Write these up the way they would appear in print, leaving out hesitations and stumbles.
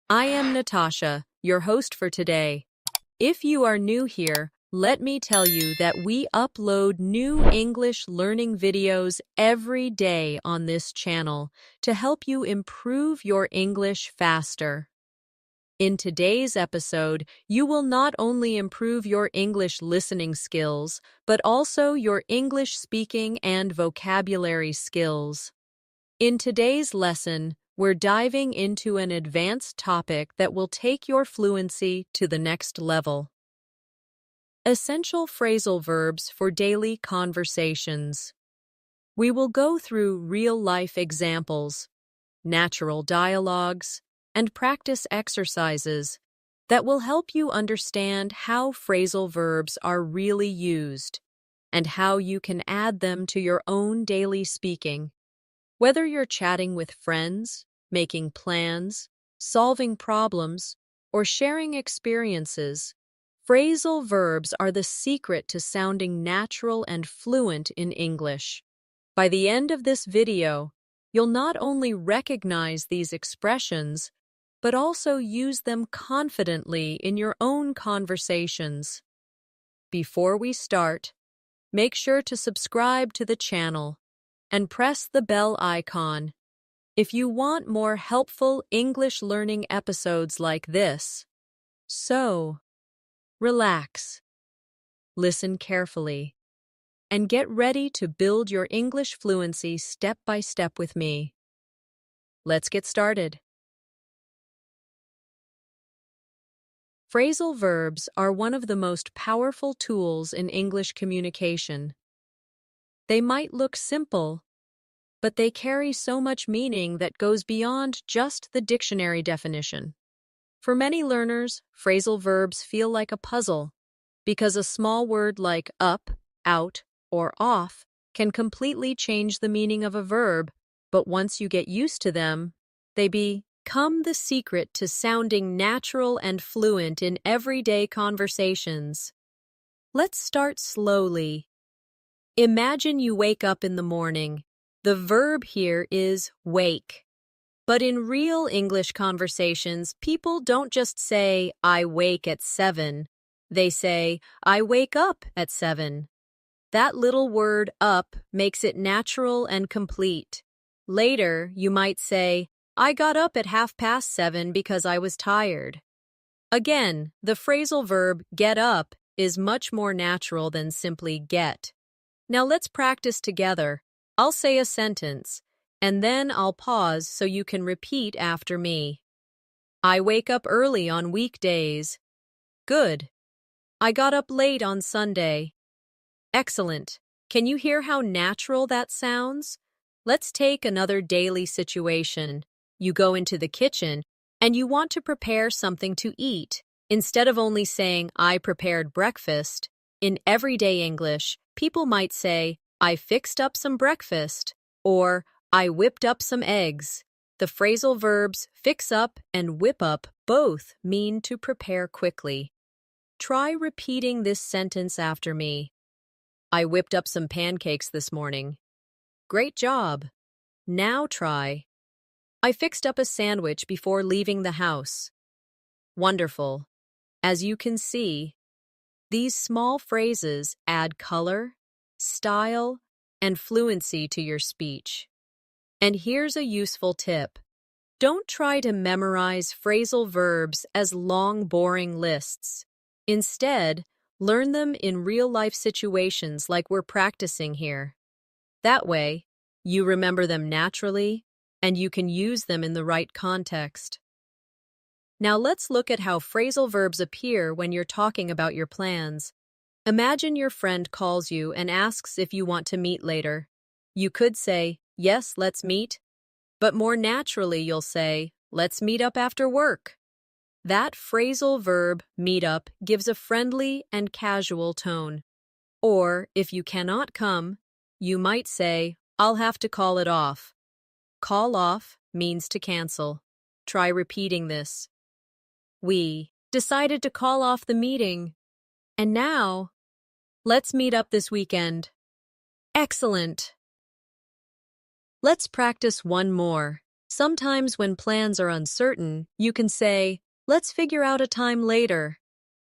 I am Natasha, your host for today. If you are new here, let me tell you that we upload new English learning videos every day on this channel to help you improve your English faster. In today's episode, you will not only improve your English listening skills, but also your English speaking and vocabulary skills. In today's lesson, we're diving into an advanced topic that will take your fluency to the next level. Essential phrasal verbs for daily conversations. We will go through real-life examples, natural dialogues, and practice exercises that will help you understand how phrasal verbs are really used and how you can add them to your own daily speaking. Whether you're chatting with friends, making plans, solving problems, or sharing experiences, phrasal verbs are the secret to sounding natural and fluent in English. By the end of this video, you'll not only recognize these expressions, but also use them confidently in your own conversations. Before we start, make sure to subscribe to the channel and press the bell icon if you want more helpful English learning episodes like this. So, relax, listen carefully, and get ready to build your English fluency step by step with me. Let's get started. Phrasal verbs are one of the most powerful tools in English communication. They might look simple, but they carry so much meaning that goes beyond just the dictionary definition. For many learners, phrasal verbs feel like a puzzle because a small word like up, out, or off can completely change the meaning of a verb, but once you get used to them, they become the secret to sounding natural and fluent in everyday conversations. Let's start slowly. Imagine you wake up in the morning. The verb here is wake. But in real English conversations, people don't just say, I wake at 7. They say, I wake up at 7. That little word up makes it natural and complete. Later, you might say, I got up at 7:30 because I was tired. Again, the phrasal verb get up is much more natural than simply get. Now let's practice together. I'll say a sentence, and then I'll pause so you can repeat after me. I wake up early on weekdays. Good. I got up late on Sunday. Excellent. Can you hear how natural that sounds? Let's take another daily situation. You go into the kitchen and you want to prepare something to eat. Instead of only saying, I prepared breakfast, in everyday English, people might say, I fixed up some breakfast, or I whipped up some eggs. The phrasal verbs fix up and whip up both mean to prepare quickly. Try repeating this sentence after me. I whipped up some pancakes this morning. Great job. Now try. I fixed up a sandwich before leaving the house. Wonderful. As you can see, these small phrases add color, style, and fluency to your speech. And here's a useful tip. Don't try to memorize phrasal verbs as long, boring lists. Instead, learn them in real-life situations like we're practicing here. That way, you remember them naturally, and you can use them in the right context. Now let's look at how phrasal verbs appear when you're talking about your plans. Imagine your friend calls you and asks if you want to meet later. You could say, yes, let's meet, but more naturally you'll say, let's meet up after work. That phrasal verb, meet up, gives a friendly and casual tone. Or, if you cannot come, you might say, I'll have to call it off. Call off means to cancel. Try repeating this. We decided to call off the meeting. And now, let's meet up this weekend. Excellent. Let's practice one more. Sometimes when plans are uncertain, you can say, let's figure out a time later.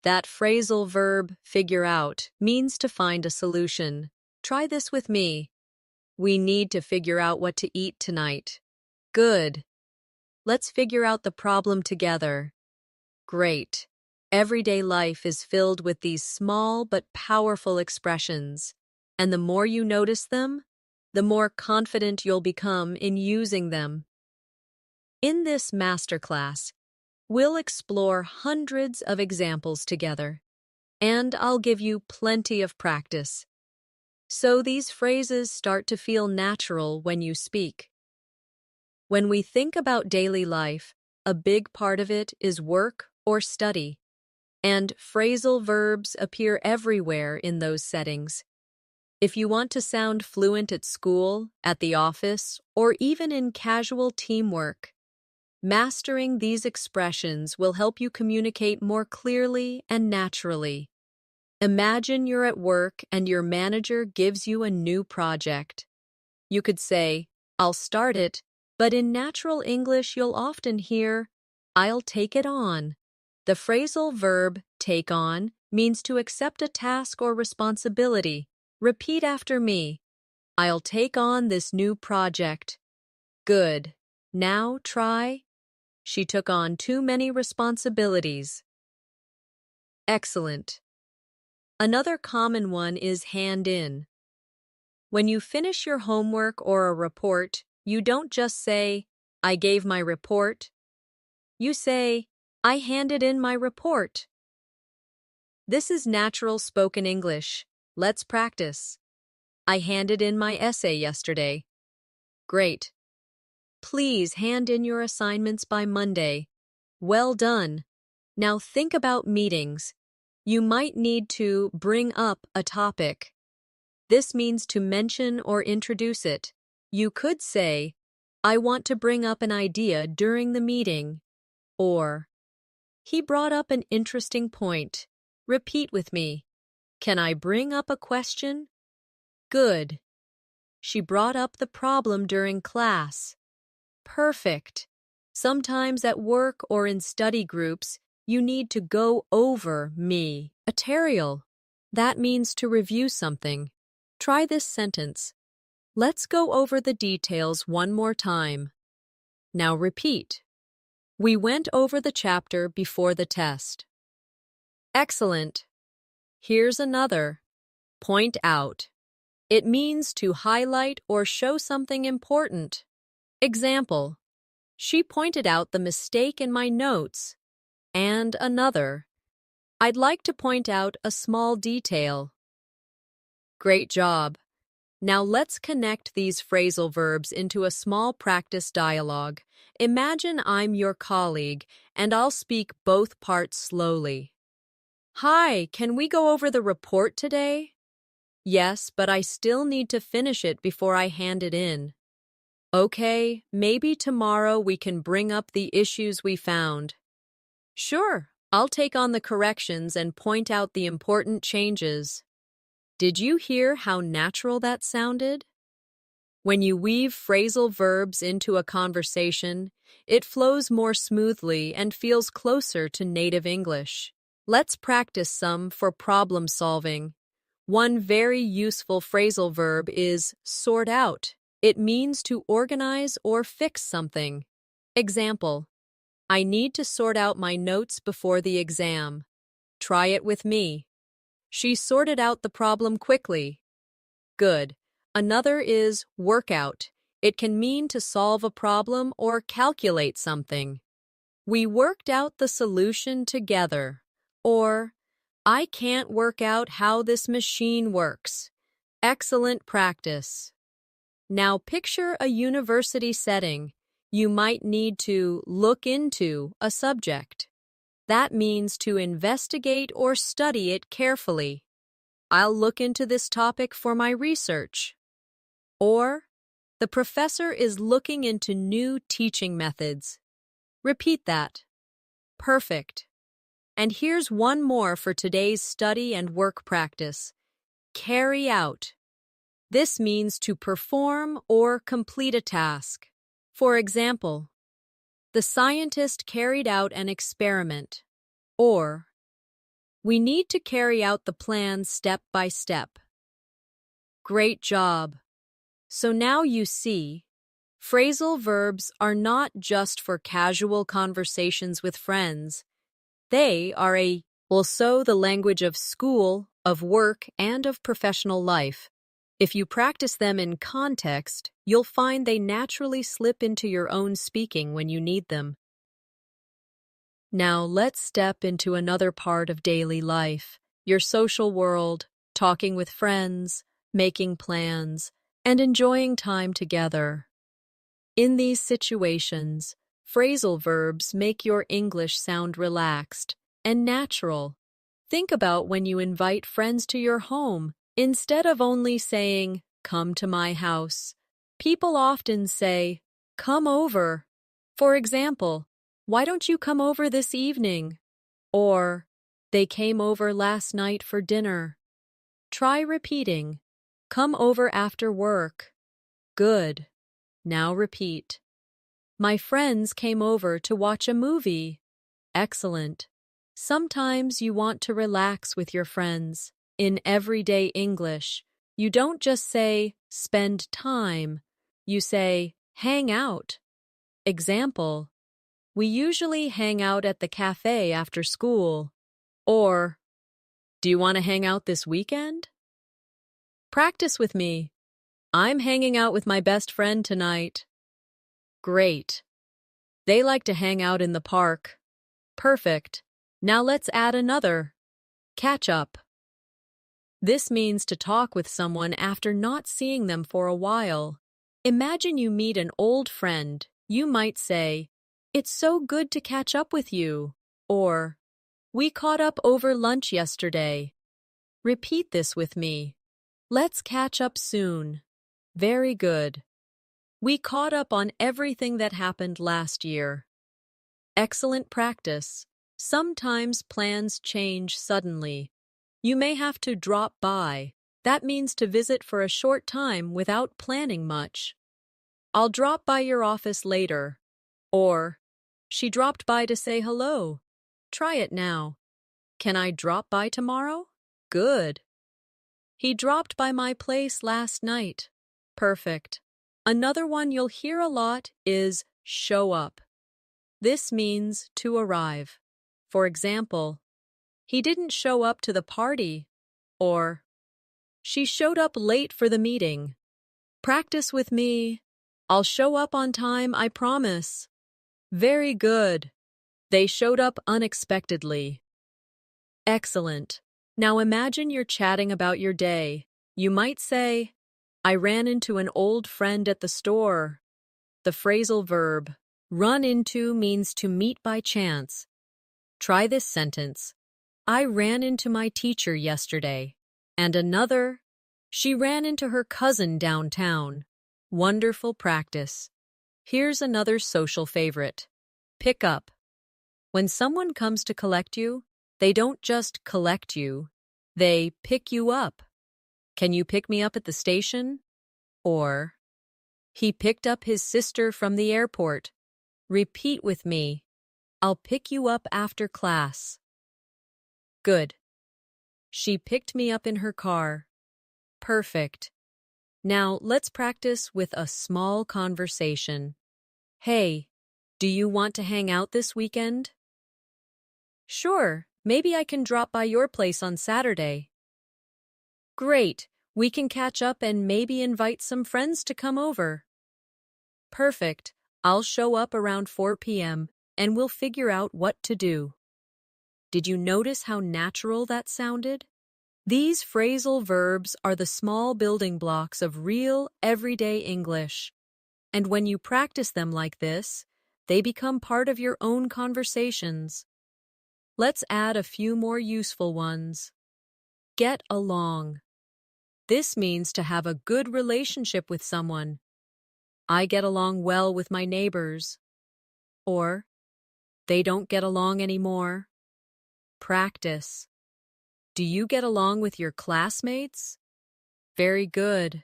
That phrasal verb, figure out, means to find a solution. Try this with me. We need to figure out what to eat tonight. Good. Let's figure out the problem together. Great. Everyday life is filled with these small but powerful expressions, and the more you notice them, the more confident you'll become in using them. In this masterclass, we'll explore hundreds of examples together, and I'll give you plenty of practice, so these phrases start to feel natural when you speak. When we think about daily life, a big part of it is work or study, and phrasal verbs appear everywhere in those settings. If you want to sound fluent at school, at the office, or even in casual teamwork, mastering these expressions will help you communicate more clearly and naturally. Imagine you're at work and your manager gives you a new project. You could say, I'll start it, but in natural English you'll often hear, I'll take it on. The phrasal verb, take on, means to accept a task or responsibility. Repeat after me. I'll take on this new project. Good. Now try. She took on too many responsibilities. Excellent. Another common one is hand in. When you finish your homework or a report, you don't just say, I gave my report. You say, I handed in my report. This is natural spoken English. Let's practice. I handed in my essay yesterday. Great. Please hand in your assignments by Monday. Well done. Now think about meetings. You might need to bring up a topic. This means to mention or introduce it. You could say, I want to bring up an idea during the meeting. Or, he brought up an interesting point. Repeat with me. Can I bring up a question? Good. She brought up the problem during class. Perfect. Sometimes at work or in study groups, you need to go over me. Material. That means to review something. Try this sentence. Let's go over the details one more time. Now repeat. We went over the chapter before the test. Excellent. Here's another. Point out. It means to highlight or show something important. Example. She pointed out the mistake in my notes. And another. I'd like to point out a small detail. Great job. Now let's connect these phrasal verbs into a small practice dialogue. Imagine I'm your colleague, and I'll speak both parts slowly. Hi, can we go over the report today? Yes, but I still need to finish it before I hand it in. Okay, maybe tomorrow we can bring up the issues we found. Sure, I'll take on the corrections and point out the important changes. Did you hear how natural that sounded? When you weave phrasal verbs into a conversation, it flows more smoothly and feels closer to native English. Let's practice some for problem solving. One very useful phrasal verb is sort out. It means to organize or fix something. Example. I need to sort out my notes before the exam. Try it with me. She sorted out the problem quickly. Good. Another is workout. It can mean to solve a problem or calculate something. We worked out the solution together. Or, I can't work out how this machine works. Excellent practice. Now picture a university setting. You might need to look into a subject. That means to investigate or study it carefully. I'll look into this topic for my research. Or, the professor is looking into new teaching methods. Repeat that. Perfect. And here's one more for today's study and work practice. Carry out. This means to perform or complete a task. For example, the scientist carried out an experiment. Or, we need to carry out the plan step by step. Great job. So now you see, phrasal verbs are not just for casual conversations with friends. They are also the language of school, of work, and of professional life. If you practice them in context, you'll find they naturally slip into your own speaking when you need them. Now let's step into another part of daily life, your social world, talking with friends, making plans, and enjoying time together. In these situations, phrasal verbs make your English sound relaxed and natural. Think about when you invite friends to your home. Instead of only saying, "Come to my house," people often say, "Come over." For example, "Why don't you come over this evening?" Or, "They came over last night for dinner." Try repeating, "Come over after work." Good. Now repeat, "My friends came over to watch a movie." Excellent. Sometimes you want to relax with your friends. In everyday English, you don't just say, "spend time." You say, "hang out." Example, "We usually hang out at the cafe after school." Or, "Do you want to hang out this weekend?" Practice with me. "I'm hanging out with my best friend tonight." Great. They like to hang out in the park. Perfect. Now let's add another. Catch up. This means to talk with someone after not seeing them for a while. Imagine you meet an old friend. You might say, "It's so good to catch up with you." Or, "We caught up over lunch yesterday." Repeat this with me. "Let's catch up soon." Very good. We caught up on everything that happened last year. Excellent practice. Sometimes plans change suddenly. You may have to drop by. That means to visit for a short time without planning much. "I'll drop by your office later." Or, "She dropped by to say hello." Try it now. "Can I drop by tomorrow?" Good. "He dropped by my place last night." Perfect. Another one you'll hear a lot is show up. This means to arrive. For example, "He didn't show up to the party." Or, "She showed up late for the meeting." Practice with me. "I'll show up on time, I promise." Very good. They showed up unexpectedly. Excellent. Now imagine you're chatting about your day. You might say, "I ran into an old friend at the store." The phrasal verb run into means to meet by chance. Try this sentence. "I ran into my teacher yesterday." And another, "She ran into her cousin downtown." Wonderful practice. Here's another social favorite. Pick up. When someone comes to collect you, they don't just collect you, they pick you up. "Can you pick me up at the station?" Or, "He picked up his sister from the airport." Repeat with me. "I'll pick you up after class." Good. "She picked me up in her car." Perfect. Now let's practice with a small conversation. "Hey, do you want to hang out this weekend?" "Sure, maybe I can drop by your place on Saturday." Great, we can catch up and maybe invite some friends to come over. Perfect, I'll show up around 4 p.m. and we'll figure out what to do. Did you notice how natural that sounded? These phrasal verbs are the small building blocks of real, everyday English. And when you practice them like this, they become part of your own conversations. Let's add a few more useful ones. Get along. This means to have a good relationship with someone. "I get along well with my neighbors." Or, "They don't get along anymore." Practice. "Do you get along with your classmates?" Very good.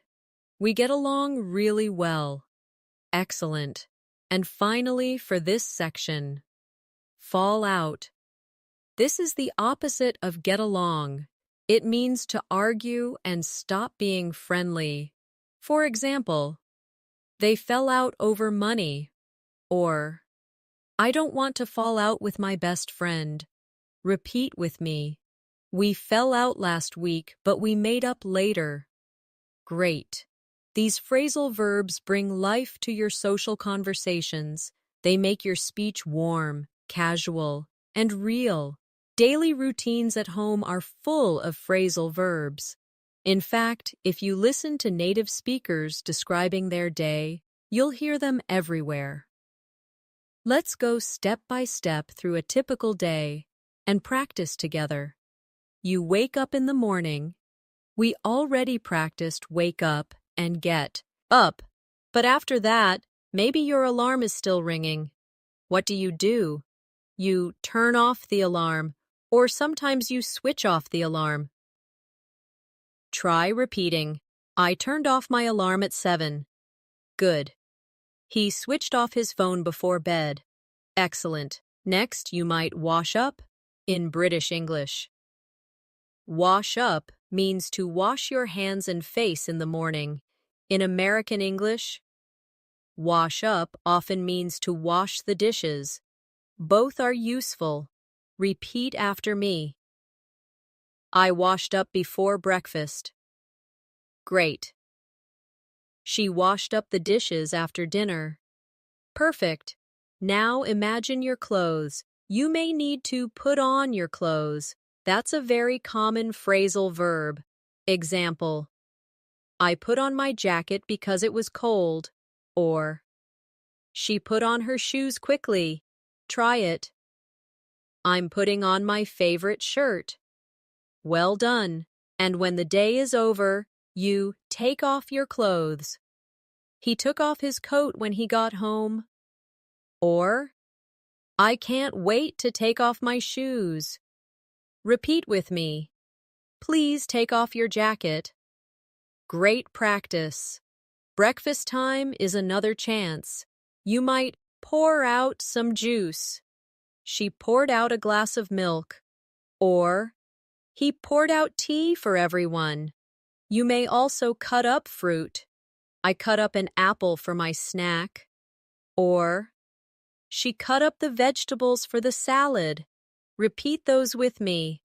"We get along really well." Excellent. And finally, for this section, fall out. This is the opposite of get along. It means to argue and stop being friendly. For example, they fell out over money, or I don't want to fall out with my best friend. Repeat with me. We fell out last week, but we made up later. Great. These phrasal verbs bring life to your social conversations. They make your speech warm, casual, and real. Daily routines at home are full of phrasal verbs. In fact, if you listen to native speakers describing their day, you'll hear them everywhere. Let's go step by step through a typical day and practice together. You wake up in the morning. We already practiced wake up and get up. But after that, maybe your alarm is still ringing. What do? You turn off the alarm, or sometimes you switch off the alarm. Try repeating. I turned off my alarm at 7. Good. He switched off his phone before bed. Excellent. Next, you might wash up in British English. Wash up means to wash your hands and face in the morning. In American English, wash up often means to wash the dishes. Both are useful. Repeat after me. I washed up before breakfast. Great. She washed up the dishes after dinner. Perfect. Now imagine your clothes. You may need to put on your clothes. That's a very common phrasal verb. Example: I put on my jacket because it was cold. Or, she put on her shoes quickly. Try it. I'm putting on my favorite shirt. Well done. And when the day is over, you take off your clothes. He took off his coat when he got home. Or, I can't wait to take off my shoes. Repeat with me. Please take off your jacket. Great practice. Breakfast time is another chance. You might pour out some juice. She poured out a glass of milk. Or, he poured out tea for everyone. You may also cut up fruit. I cut up an apple for my snack. Or, she cut up the vegetables for the salad. Repeat those with me.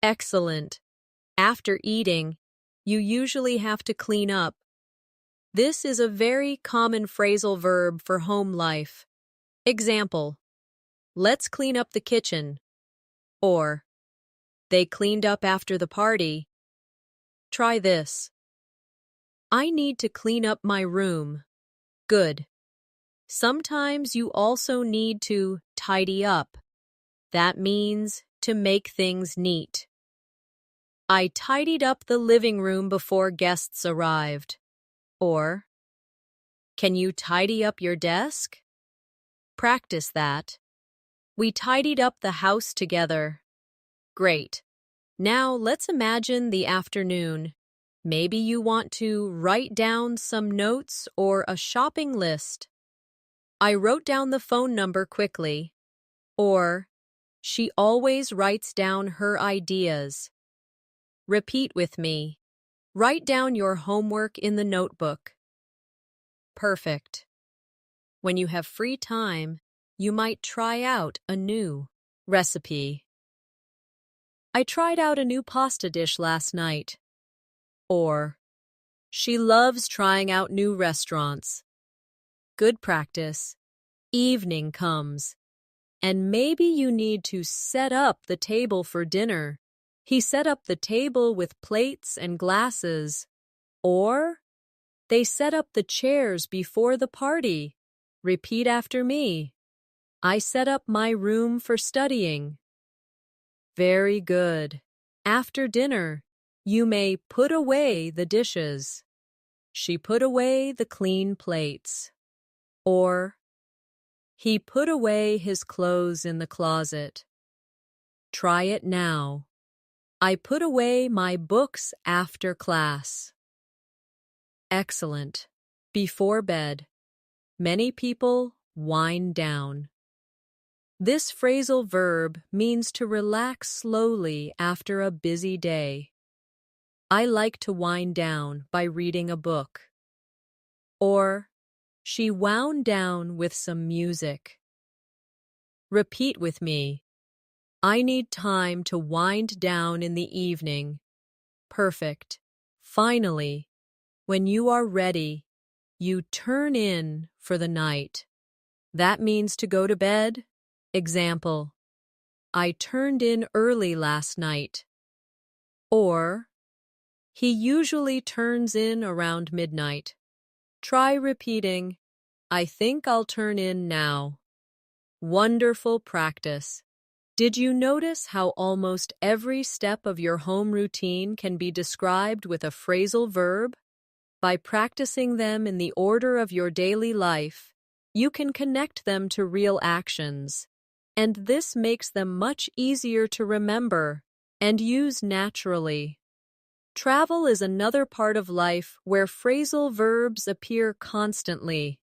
Excellent. After eating, you usually have to clean up. This is a very common phrasal verb for home life. Example: let's clean up the kitchen. Or, they cleaned up after the party. Try this. I need to clean up my room. Good. Sometimes you also need to tidy up. That means to make things neat. I tidied up the living room before guests arrived. Or, can you tidy up your desk? Practice that. We tidied up the house together. Great. Now let's imagine the afternoon. Maybe you want to write down some notes or a shopping list. I wrote down the phone number quickly. Or, she always writes down her ideas. Repeat with me. Write down your homework in the notebook. Perfect. When you have free time, you might try out a new recipe. I tried out a new pasta dish last night. Or, she loves trying out new restaurants. Good practice. Evening comes, and maybe you need to set up the table for dinner. He set up the table with plates and glasses. Or, they set up the chairs before the party. Repeat after me. I set up my room for studying. Very good. After dinner, you may put away the dishes. She put away the clean plates. Or, he put away his clothes in the closet. Try it now. I put away my books after class. Excellent. Before bed. Many people wind down. This phrasal verb means to relax slowly after a busy day. I like to wind down by reading a book. Or, she wound down with some music. Repeat with me. I need time to wind down in the evening. Perfect. Finally, when you are ready, you turn in for the night. That means to go to bed. Example, I turned in early last night. Or, he usually turns in around midnight. Try repeating, I think I'll turn in now. Wonderful practice. Did you notice how almost every step of your home routine can be described with a phrasal verb? By practicing them in the order of your daily life, you can connect them to real actions, and this makes them much easier to remember and use naturally. Travel is another part of life where phrasal verbs appear constantly.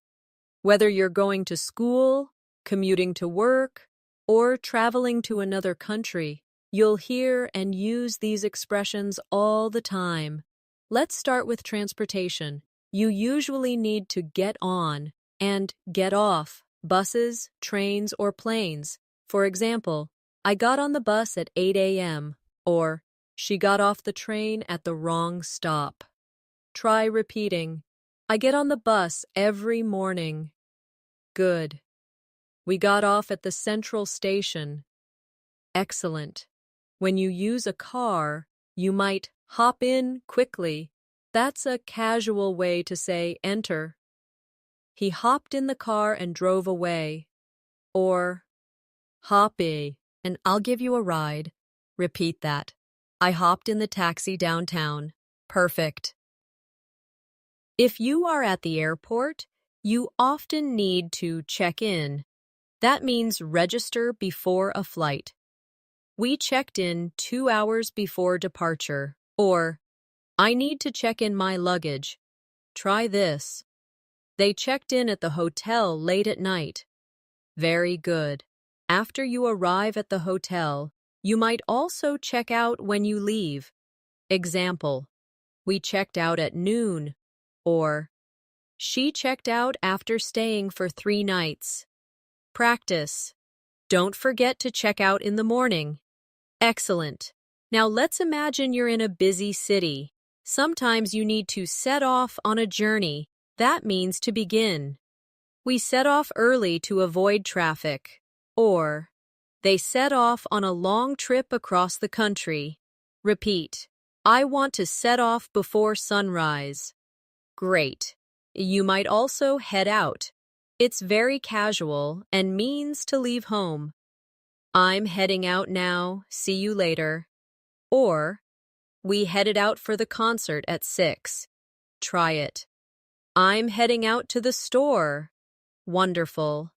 Whether you're going to school, commuting to work, or traveling to another country, you'll hear and use these expressions all the time. Let's start with transportation. You usually need to get on and get off buses, trains, or planes. For example, I got on the bus at 8 a.m. or she got off the train at the wrong stop. Try repeating, I get on the bus every morning. Good. We got off at the central station. Excellent. When you use a car, you might hop in quickly. That's a casual way to say enter. He hopped in the car and drove away. Or, hoppy, and I'll give you a ride. Repeat that. I hopped in the taxi downtown. Perfect. If you are at the airport, you often need to check in. That means register before a flight. We checked in 2 hours before departure. Or, I need to check in my luggage. Try this. They checked in at the hotel late at night. Very good. After you arrive at the hotel, you might also check out when you leave. Example, we checked out at noon. Or, she checked out after staying for 3 nights. Practice. Don't forget to check out in the morning. Excellent. Now let's imagine you're in a busy city. Sometimes you need to set off on a journey. That means to begin. We set off early to avoid traffic. Or, they set off on a long trip across the country. Repeat. I want to set off before sunrise. Great. You might also head out. It's very casual and means to leave home. I'm heading out now, see you later. Or, we headed out for the concert at 6. Try it. I'm heading out to the store. Wonderful.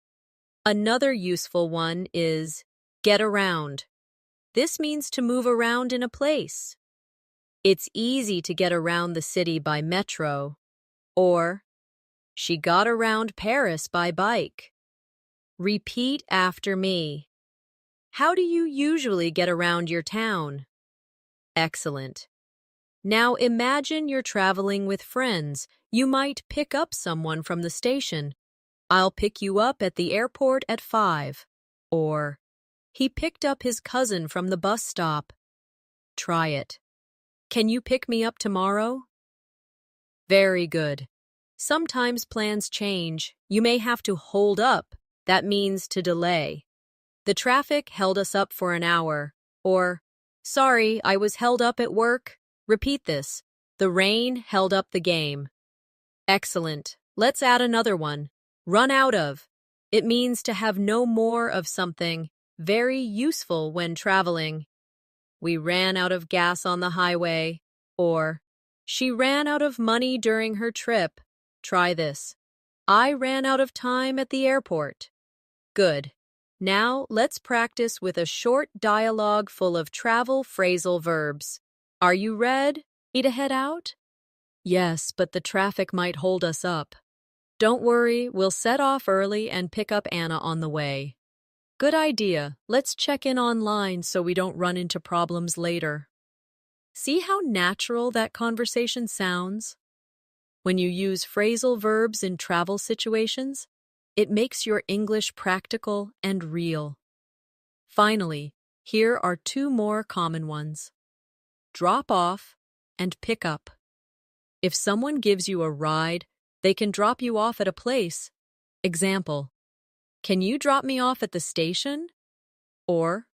Another useful one is get around. This means to move around in a place. It's easy to get around the city by metro. Or, she got around Paris by bike. Repeat after me. How do you usually get around your town? Excellent. Now imagine you're traveling with friends. You might pick up someone from the station. I'll pick you up at the airport at 5. Or, he picked up his cousin from the bus stop. Try it. Can you pick me up tomorrow? Very good. Sometimes plans change. You may have to hold up. That means to delay. The traffic held us up for an hour. Or, sorry, I was held up at work. Repeat this. The rain held up the game. Excellent. Let's add another one. Run out of. It means to have no more of something. Very useful when traveling. We ran out of gas on the highway. Or, she ran out of money during her trip. Try this. I ran out of time at the airport. Good. Now let's practice with a short dialogue full of travel phrasal verbs. Are you ready to head out? Yes, but the traffic might hold us up. Don't worry, we'll set off early and pick up Anna on the way. Good idea. Let's check in online so we don't run into problems later. See how natural that conversation sounds? When you use phrasal verbs in travel situations, it makes your English practical and real. Finally, here are two more common ones. Drop off and pick up. If someone gives you a ride, they can drop you off at a place. Example, can you drop me off at the station? Or,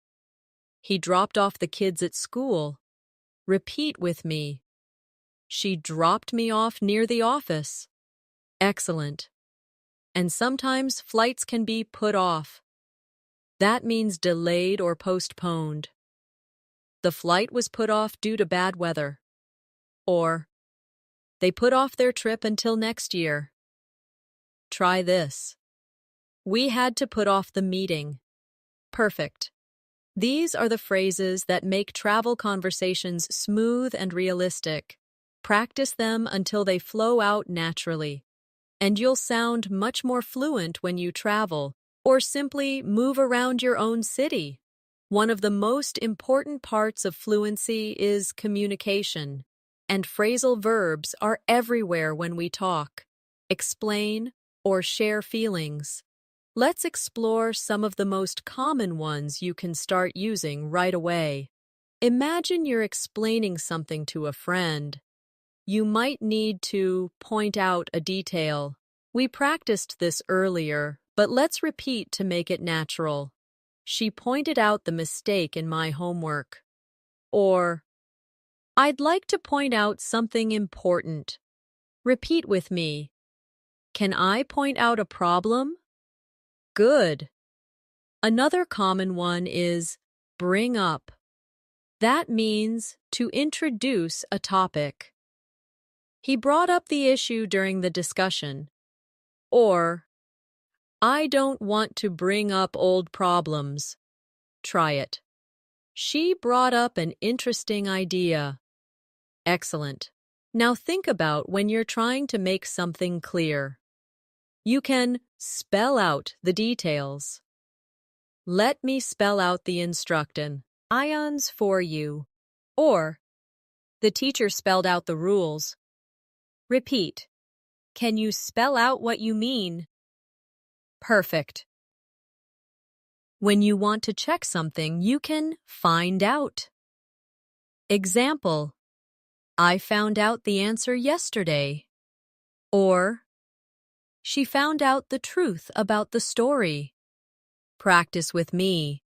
he dropped off the kids at school. Repeat with me. She dropped me off near the office. Excellent. And sometimes flights can be put off. That means delayed or postponed. The flight was put off due to bad weather. Or, they put off their trip until next year. Try this. We had to put off the meeting. Perfect. These are the phrases that make travel conversations smooth and realistic. Practice them until they flow out naturally, and you'll sound much more fluent when you travel or simply move around your own city. One of the most important parts of fluency is communication, and phrasal verbs are everywhere when we talk, explain, or share feelings. Let's explore some of the most common ones you can start using right away. Imagine you're explaining something to a friend. You might need to point out a detail. We practiced this earlier, but let's repeat to make it natural. She pointed out the mistake in my homework. Or, I'd like to point out something important. Repeat with me. Can I point out a problem? Good. Another common one is bring up. That means to introduce a topic. He brought up the issue during the discussion. Or, I don't want to bring up old problems. Try it. She brought up an interesting idea. Excellent. Now think about when you're trying to make something clear. You can spell out the details. Let me spell out the instruction. Ions for you. Or, the teacher spelled out the rules. Repeat. Can you spell out what you mean? Perfect. When you want to check something, you can find out. Example, I found out the answer yesterday. Or, she found out the truth about the story. Practice with me.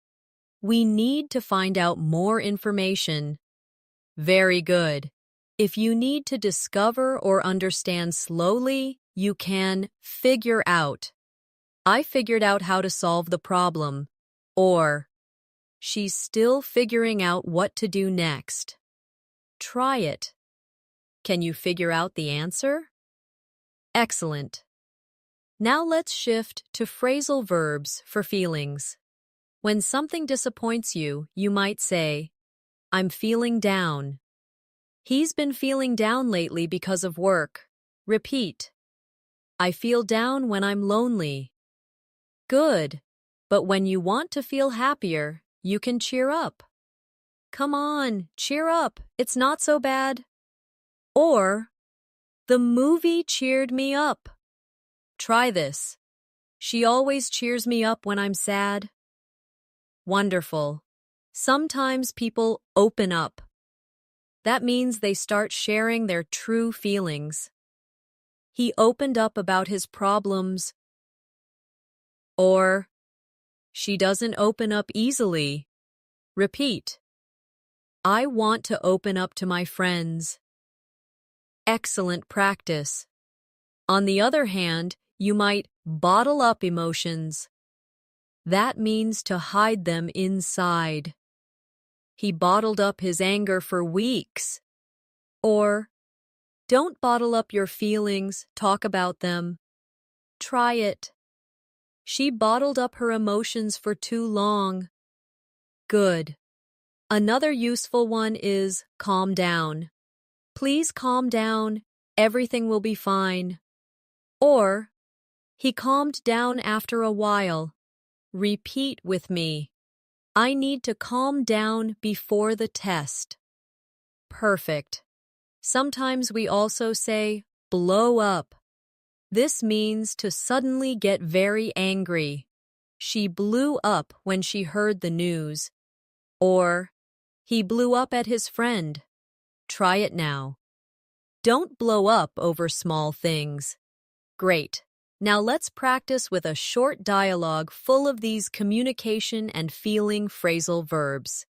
We need to find out more information. Very good. If you need to discover or understand slowly, you can figure out. I figured out how to solve the problem. Or, she's still figuring out what to do next. Try it. Can you figure out the answer? Excellent. Now let's shift to phrasal verbs for feelings. When something disappoints you, you might say, I'm feeling down. He's been feeling down lately because of work. Repeat. I feel down when I'm lonely. Good. But when you want to feel happier, you can cheer up. Come on, cheer up. It's not so bad. Or, the movie cheered me up. Try this. She always cheers me up when I'm sad. Wonderful. Sometimes people open up. That means they start sharing their true feelings. He opened up about his problems. Or, she doesn't open up easily. Repeat. I want to open up to my friends. Excellent practice. On the other hand, you might bottle up emotions. That means to hide them inside. He bottled up his anger for weeks. Or, don't bottle up your feelings, talk about them. Try it. She bottled up her emotions for too long. Good. Another useful one is calm down. Please calm down. Everything will be fine. Or, He calmed down after a while. Repeat with me. I need to calm down before the test. Perfect. Sometimes we also say, blow up. This means to suddenly get very angry. She blew up when she heard the news. Or, he blew up at his friend. Try it now. Don't blow up over small things. Great. Now let's practice with a short dialogue full of these communication and feeling phrasal verbs.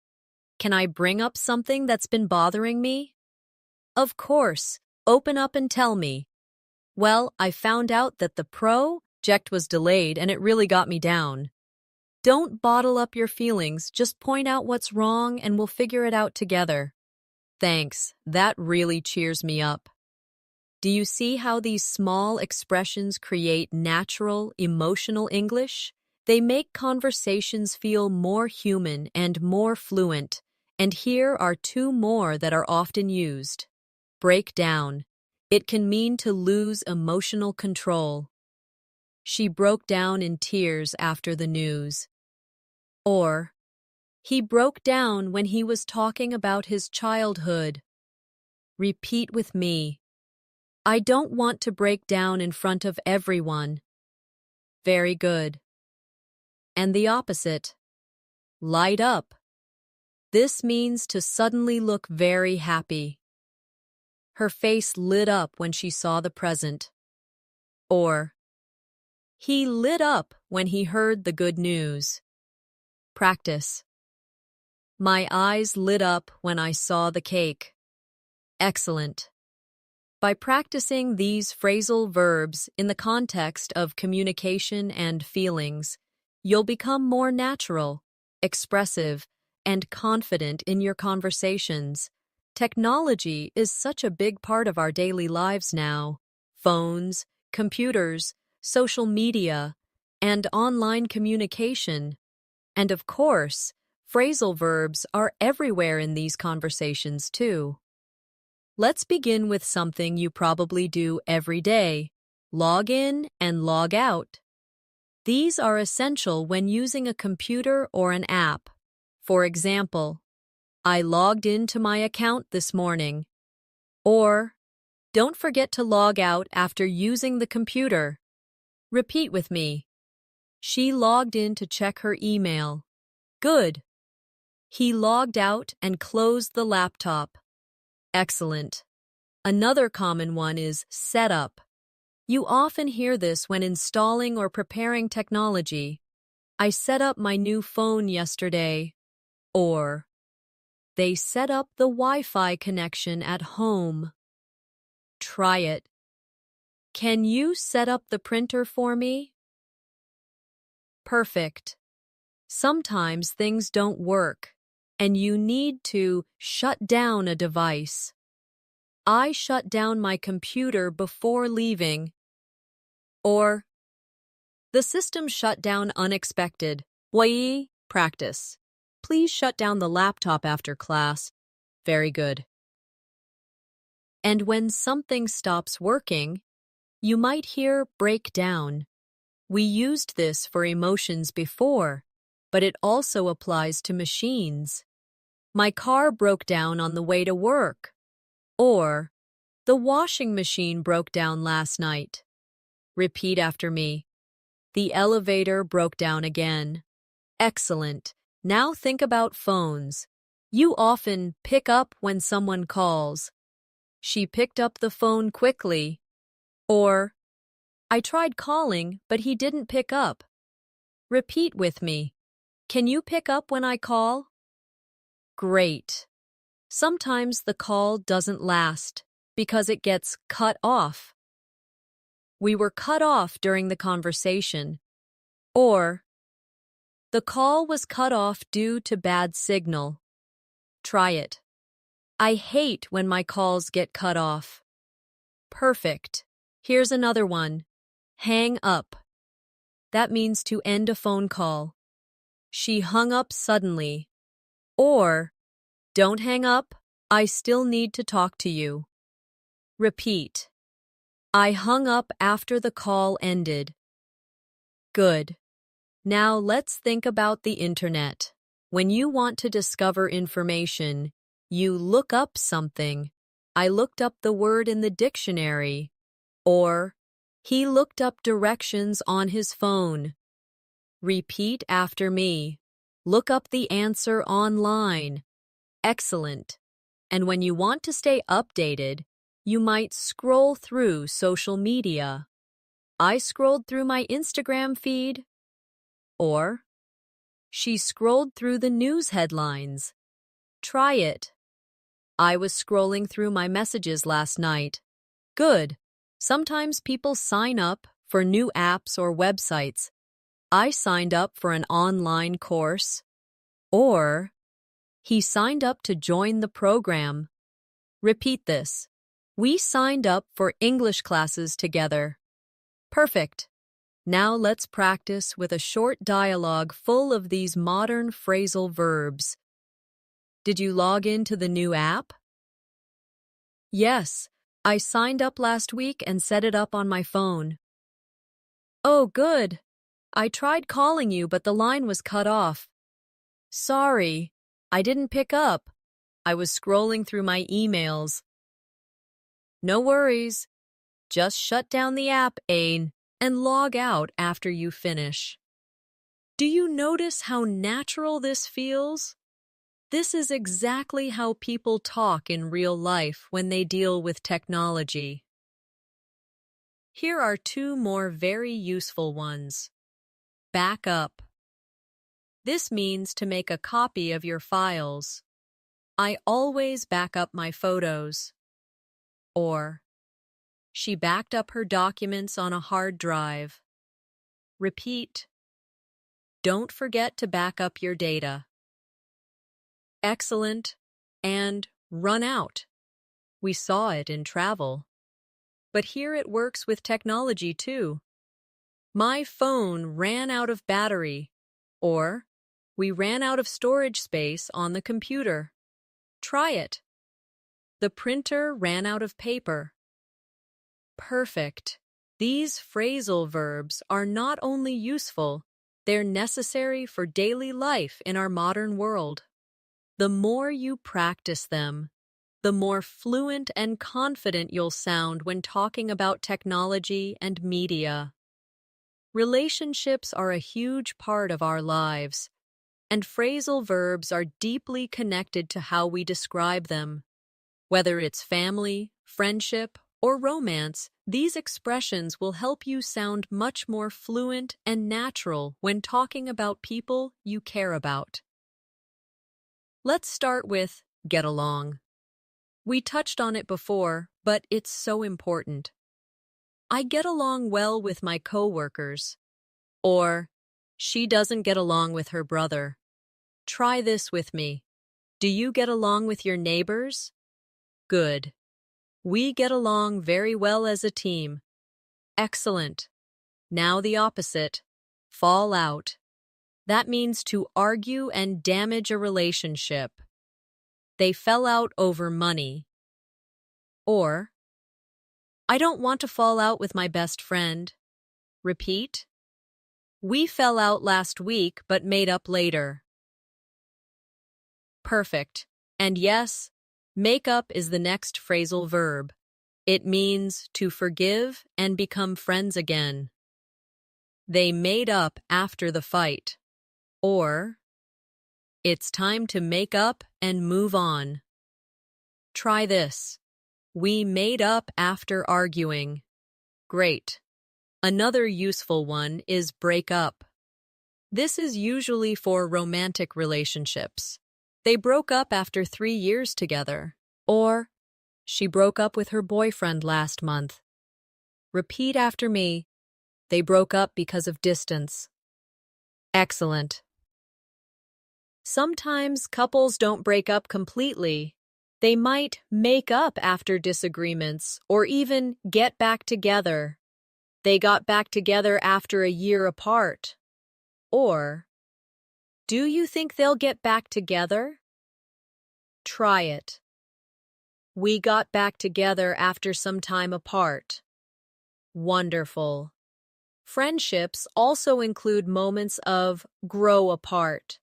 Can I bring up something that's been bothering me? Of course. Open up and tell me. Well, I found out that the project was delayed and it really got me down. Don't bottle up your feelings, just point out what's wrong and we'll figure it out together. Thanks, that really cheers me up. Do you see how these small expressions create natural, emotional English? They make conversations feel more human and more fluent, and here are two more that are often used. Break down. It can mean to lose emotional control. She broke down in tears after the news. Or, he broke down when he was talking about his childhood. Repeat with me. I don't want to break down in front of everyone. Very good. And the opposite. Light up. This means to suddenly look very happy. Her face lit up when she saw the present. Or, he lit up when he heard the good news. Practice. My eyes lit up when I saw the cake. Excellent. By practicing these phrasal verbs in the context of communication and feelings, you'll become more natural, expressive, and confident in your conversations. Technology is such a big part of our daily lives now. Phones, computers, social media, and online communication. And of course, phrasal verbs are everywhere in these conversations too. Let's begin with something you probably do every day. Log in and log out. These are essential when using a computer or an app. For example, I logged into my account this morning. Or, don't forget to log out after using the computer. Repeat with me. She logged in to check her email. Good. He logged out and closed the laptop. Excellent. Another common one is set up. You often hear this when installing or preparing technology. I set up my new phone yesterday. Or, they set up the Wi-Fi connection at home. Try it. Can you set up the printer for me? Perfect. Sometimes things don't work, and you need to shut down a device. I shut down my computer before leaving. Or, the system shut down unexpected. Practice. Please shut down the laptop after class. Very good. And when something stops working, you might hear break down. We used this for emotions before, but it also applies to machines. My car broke down on the way to work. Or, the washing machine broke down last night. Repeat after me. The elevator broke down again. Excellent. Now think about phones. You often pick up when someone calls. She picked up the phone quickly. Or, I tried calling, but he didn't pick up. Repeat with me. Can you pick up when I call? Great. Sometimes the call doesn't last because it gets cut off. We were cut off during the conversation. Or, the call was cut off due to bad signal. Try it. I hate when my calls get cut off. Perfect. Here's another one. Hang up. That means to end a phone call. She hung up suddenly. Or, don't hang up, I still need to talk to you. Repeat. I hung up after the call ended. Good. Now let's think about the internet. When you want to discover information, you look up something. I looked up the word in the dictionary. Or, he looked up directions on his phone. Repeat after me. Look up the answer online. Excellent. And when you want to stay updated, you might scroll through social media. I scrolled through my Instagram feed. Or, she scrolled through the news headlines. Try it. I was scrolling through my messages last night. Good. Sometimes people sign up for new apps or websites. I signed up for an online course. Or, he signed up to join the program. Repeat this. We signed up for English classes together. Perfect. Now let's practice with a short dialogue full of these modern phrasal verbs. Did you log into the new app? Yes, I signed up last week and set it up on my phone. Oh, good. I tried calling you, but the line was cut off. Sorry, I didn't pick up. I was scrolling through my emails. No worries. Just shut down the app, Ain, and log out after you finish. Do you notice how natural this feels? This is exactly how people talk in real life when they deal with technology. Here are two more very useful ones. Back up. This means to make a copy of your files. I always back up my photos. Or, she backed up her documents on a hard drive. Repeat. Don't forget to back up your data. Excellent and run out. We saw it in travel. But here it works with technology too. My phone ran out of battery. Or, we ran out of storage space on the computer. Try it. The printer ran out of paper. Perfect. These phrasal verbs are not only useful, they're necessary for daily life in our modern world. The more you practice them, the more fluent and confident you'll sound when talking about technology and media. Relationships are a huge part of our lives, and phrasal verbs are deeply connected to how we describe them. Whether it's family, friendship, or romance, these expressions will help you sound much more fluent and natural when talking about people you care about. Let's start with get along. We touched on it before, but it's so important. I get along well with my coworkers. Or, she doesn't get along with her brother. Try this with me. Do you get along with your neighbors? Good. We get along very well as a team. Excellent. Now the opposite. Fall out. That means to argue and damage a relationship. They fell out over money. Or, I don't want to fall out with my best friend. Repeat. We fell out last week but made up later. Perfect. And yes, make up is the next phrasal verb. It means to forgive and become friends again. They made up after the fight. Or, it's time to make up and move on. Try this. We made up after arguing. Great. Another useful one is break up. This is usually for romantic relationships. They broke up after 3 years together. Or, she broke up with her boyfriend last month. Repeat after me. They broke up because of distance. Excellent. Sometimes couples don't break up completely. They might make up after disagreements or even get back together. They got back together after a year apart. Or, do you think they'll get back together? Try it. We got back together after some time apart. Wonderful. Friendships also include moments of grow apart.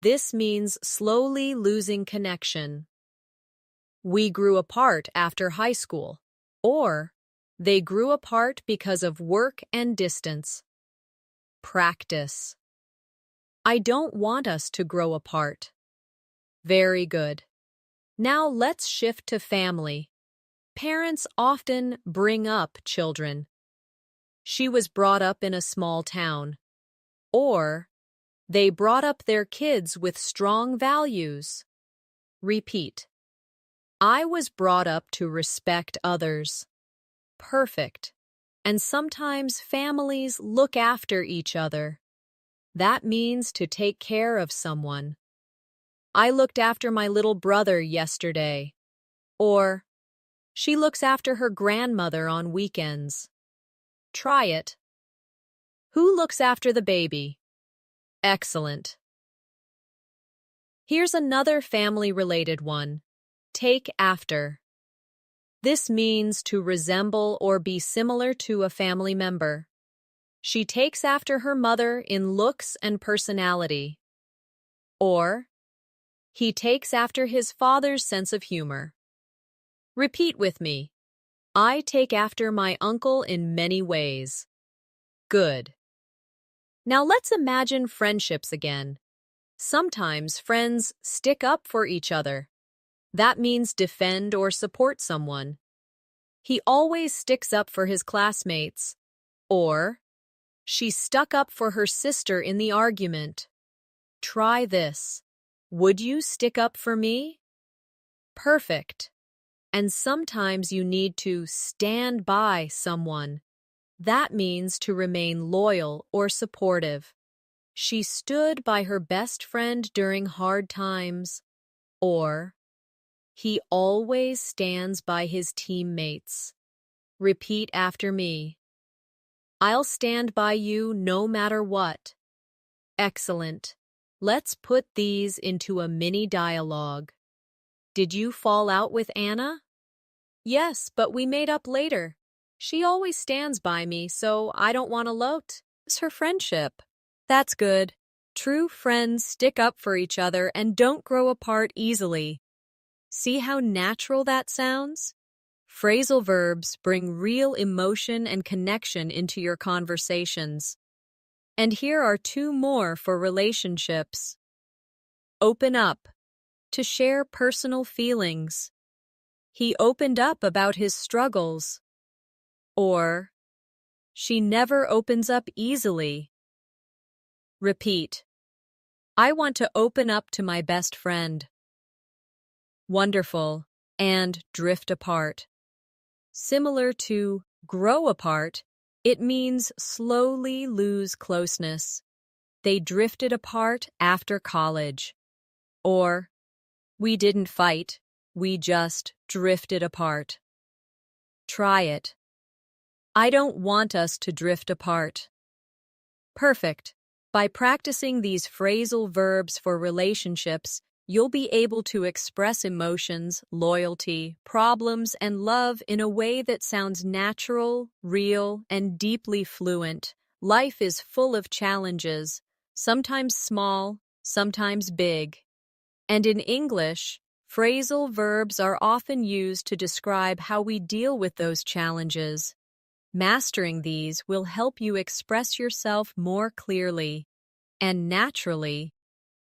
This means slowly losing connection. We grew apart after high school, or they grew apart because of work and distance. Practice. I don't want us to grow apart. Very good. Now let's shift to family. Parents often bring up children. She was brought up in a small town. Or, they brought up their kids with strong values. Repeat. I was brought up to respect others. Perfect. And sometimes families look after each other. That means to take care of someone. I looked after my little brother yesterday. Or, she looks after her grandmother on weekends. Try it. Who looks after the baby? Excellent. Here's another family-related one. Take after. This means to resemble or be similar to a family member. She takes after her mother in looks and personality. Or, he takes after his father's sense of humor. Repeat with me. I take after my uncle in many ways. Good. Now let's imagine friendships again. Sometimes friends stick up for each other. That means defend or support someone. He always sticks up for his classmates. Or, she stuck up for her sister in the argument. Try this. Would you stick up for me? Perfect. And sometimes you need to stand by someone. That means to remain loyal or supportive. She stood by her best friend during hard times. Or, he always stands by his teammates. Repeat after me. I'll stand by you no matter what. Excellent. Let's put these into a mini dialogue. Did you fall out with Anna? Yes, but we made up later. She always stands by me, so I don't want to loat. It's her friendship. That's good. True friends stick up for each other and don't grow apart easily. See how natural that sounds? Phrasal verbs bring real emotion and connection into your conversations. And here are two more for relationships. Open up. To share personal feelings. He opened up about his struggles. Or, she never opens up easily. Repeat. I want to open up to my best friend. Wonderful. And drift apart. Similar to grow apart, it means slowly lose closeness. They drifted apart after college. Or, we didn't fight, we just drifted apart. Try it. I don't want us to drift apart. Perfect. By practicing these phrasal verbs for relationships, you'll be able to express emotions, loyalty, problems, and love in a way that sounds natural, real, and deeply fluent. Life is full of challenges, sometimes small, sometimes big. And in English, phrasal verbs are often used to describe how we deal with those challenges. Mastering these will help you express yourself more clearly and naturally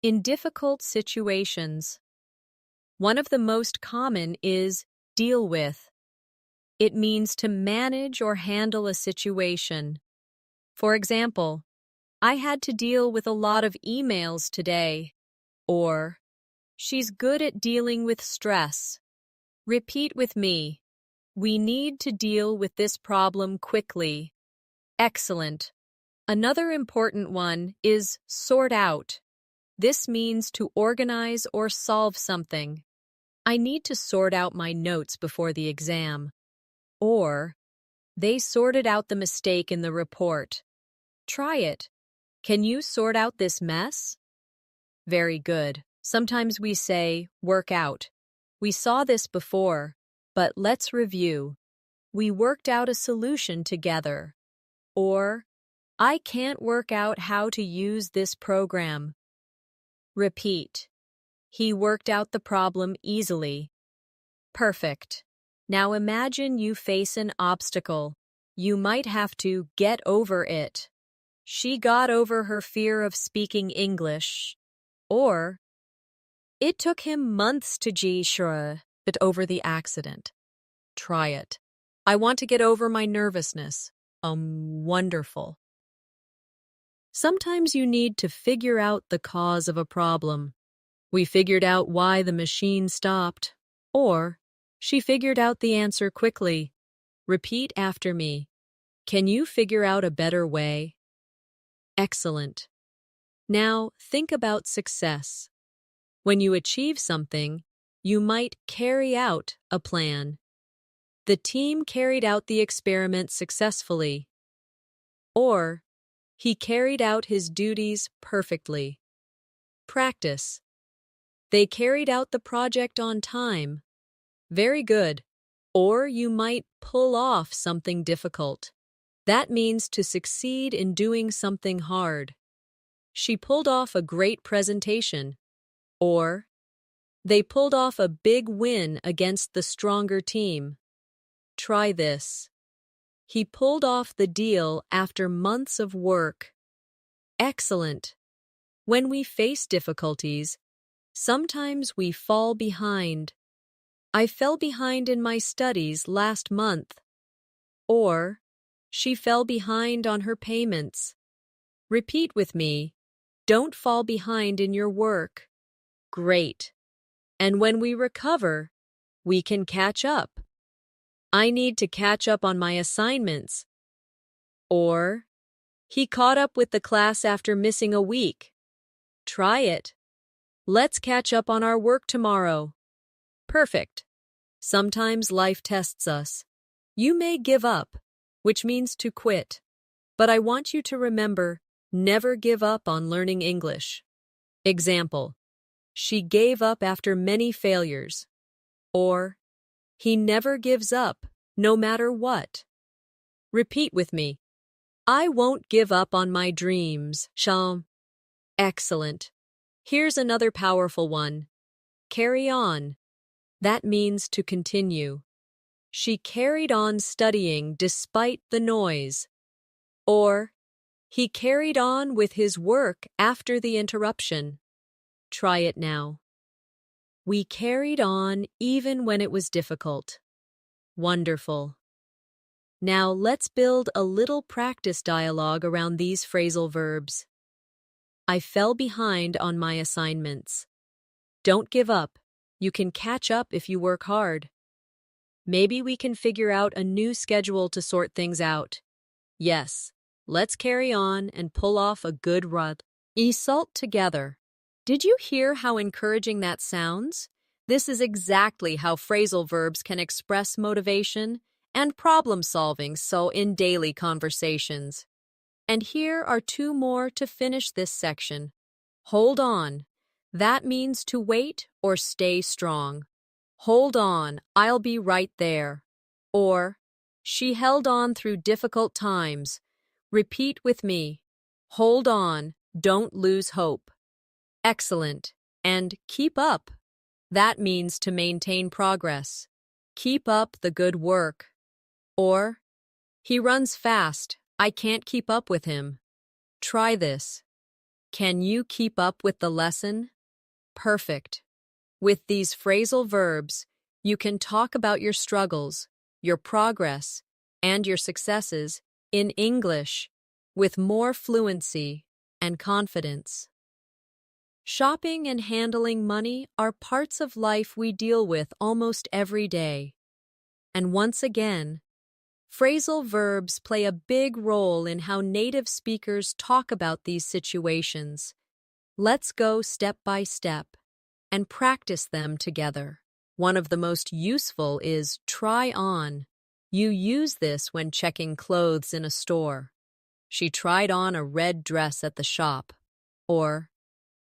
in difficult situations. One of the most common is deal with. It means to manage or handle a situation. For example, I had to deal with a lot of emails today. Or, she's good at dealing with stress. Repeat with me. We need to deal with this problem quickly. Excellent. Another important one is sort out. This means to organize or solve something. I need to sort out my notes before the exam. Or, they sorted out the mistake in the report. Try it. Can you sort out this mess? Very good. Sometimes we say, work out. We saw this before, but let's review. We worked out a solution together. Or, I can't work out how to use this program. Repeat. He worked out the problem easily. Perfect. Now imagine you face an obstacle. You might have to get over it. She got over her fear of speaking English. Or, it took him months to get over the accident. Try it. I want to get over my nervousness. Wonderful. Sometimes you need to figure out the cause of a problem. We figured out why the machine stopped. Or, she figured out the answer quickly. Repeat after me. Can you figure out a better way? Excellent. Now, think about success. When you achieve something, you might carry out a plan. The team carried out the experiment successfully. Or, he carried out his duties perfectly. Practice. They carried out the project on time. Very good. Or you might pull off something difficult. That means to succeed in doing something hard. She pulled off a great presentation. Or, they pulled off a big win against the stronger team. Try this. He pulled off the deal after months of work. Excellent. When we face difficulties, sometimes we fall behind. I fell behind in my studies last month. Or, she fell behind on her payments. Repeat with me. Don't fall behind in your work. Great. And when we recover, we can catch up. I need to catch up on my assignments. Or, he caught up with the class after missing a week. Try it. Let's catch up on our work tomorrow. Perfect. Sometimes life tests us. You may give up, which means to quit. But I want you to remember, never give up on learning English. Example. She gave up after many failures. Or, he never gives up, no matter what. Repeat with me. I won't give up on my dreams. Excellent. Here's another powerful one. Carry on. That means to continue. She carried on studying despite the noise. Or, he carried on with his work after the interruption. Try it now. We carried on even when it was difficult. Wonderful. Now let's build a little practice dialogue around these phrasal verbs. I fell behind on my assignments. Don't give up. You can catch up if you work hard. Maybe we can figure out a new schedule to sort things out. Yes, let's carry on and pull off a good result together. Did you hear how encouraging that sounds? This is exactly how phrasal verbs can express motivation and problem solving in daily conversations. And here are two more to finish this section. Hold on. That means to wait or stay strong. Hold on, I'll be right there. Or, she held on through difficult times. Repeat with me. Hold on, don't lose hope. Excellent. And keep up. That means to maintain progress. Keep up the good work. Or, he runs fast. I can't keep up with him. Try this. Can you keep up with the lesson? Perfect. With these phrasal verbs, you can talk about your struggles, your progress, and your successes in English with more fluency and confidence. Shopping and handling money are parts of life we deal with almost every day. And once again, phrasal verbs play a big role in how native speakers talk about these situations. Let's go step by step and practice them together. One of the most useful is try on. You use this when checking clothes in a store. She tried on a red dress at the shop. Or,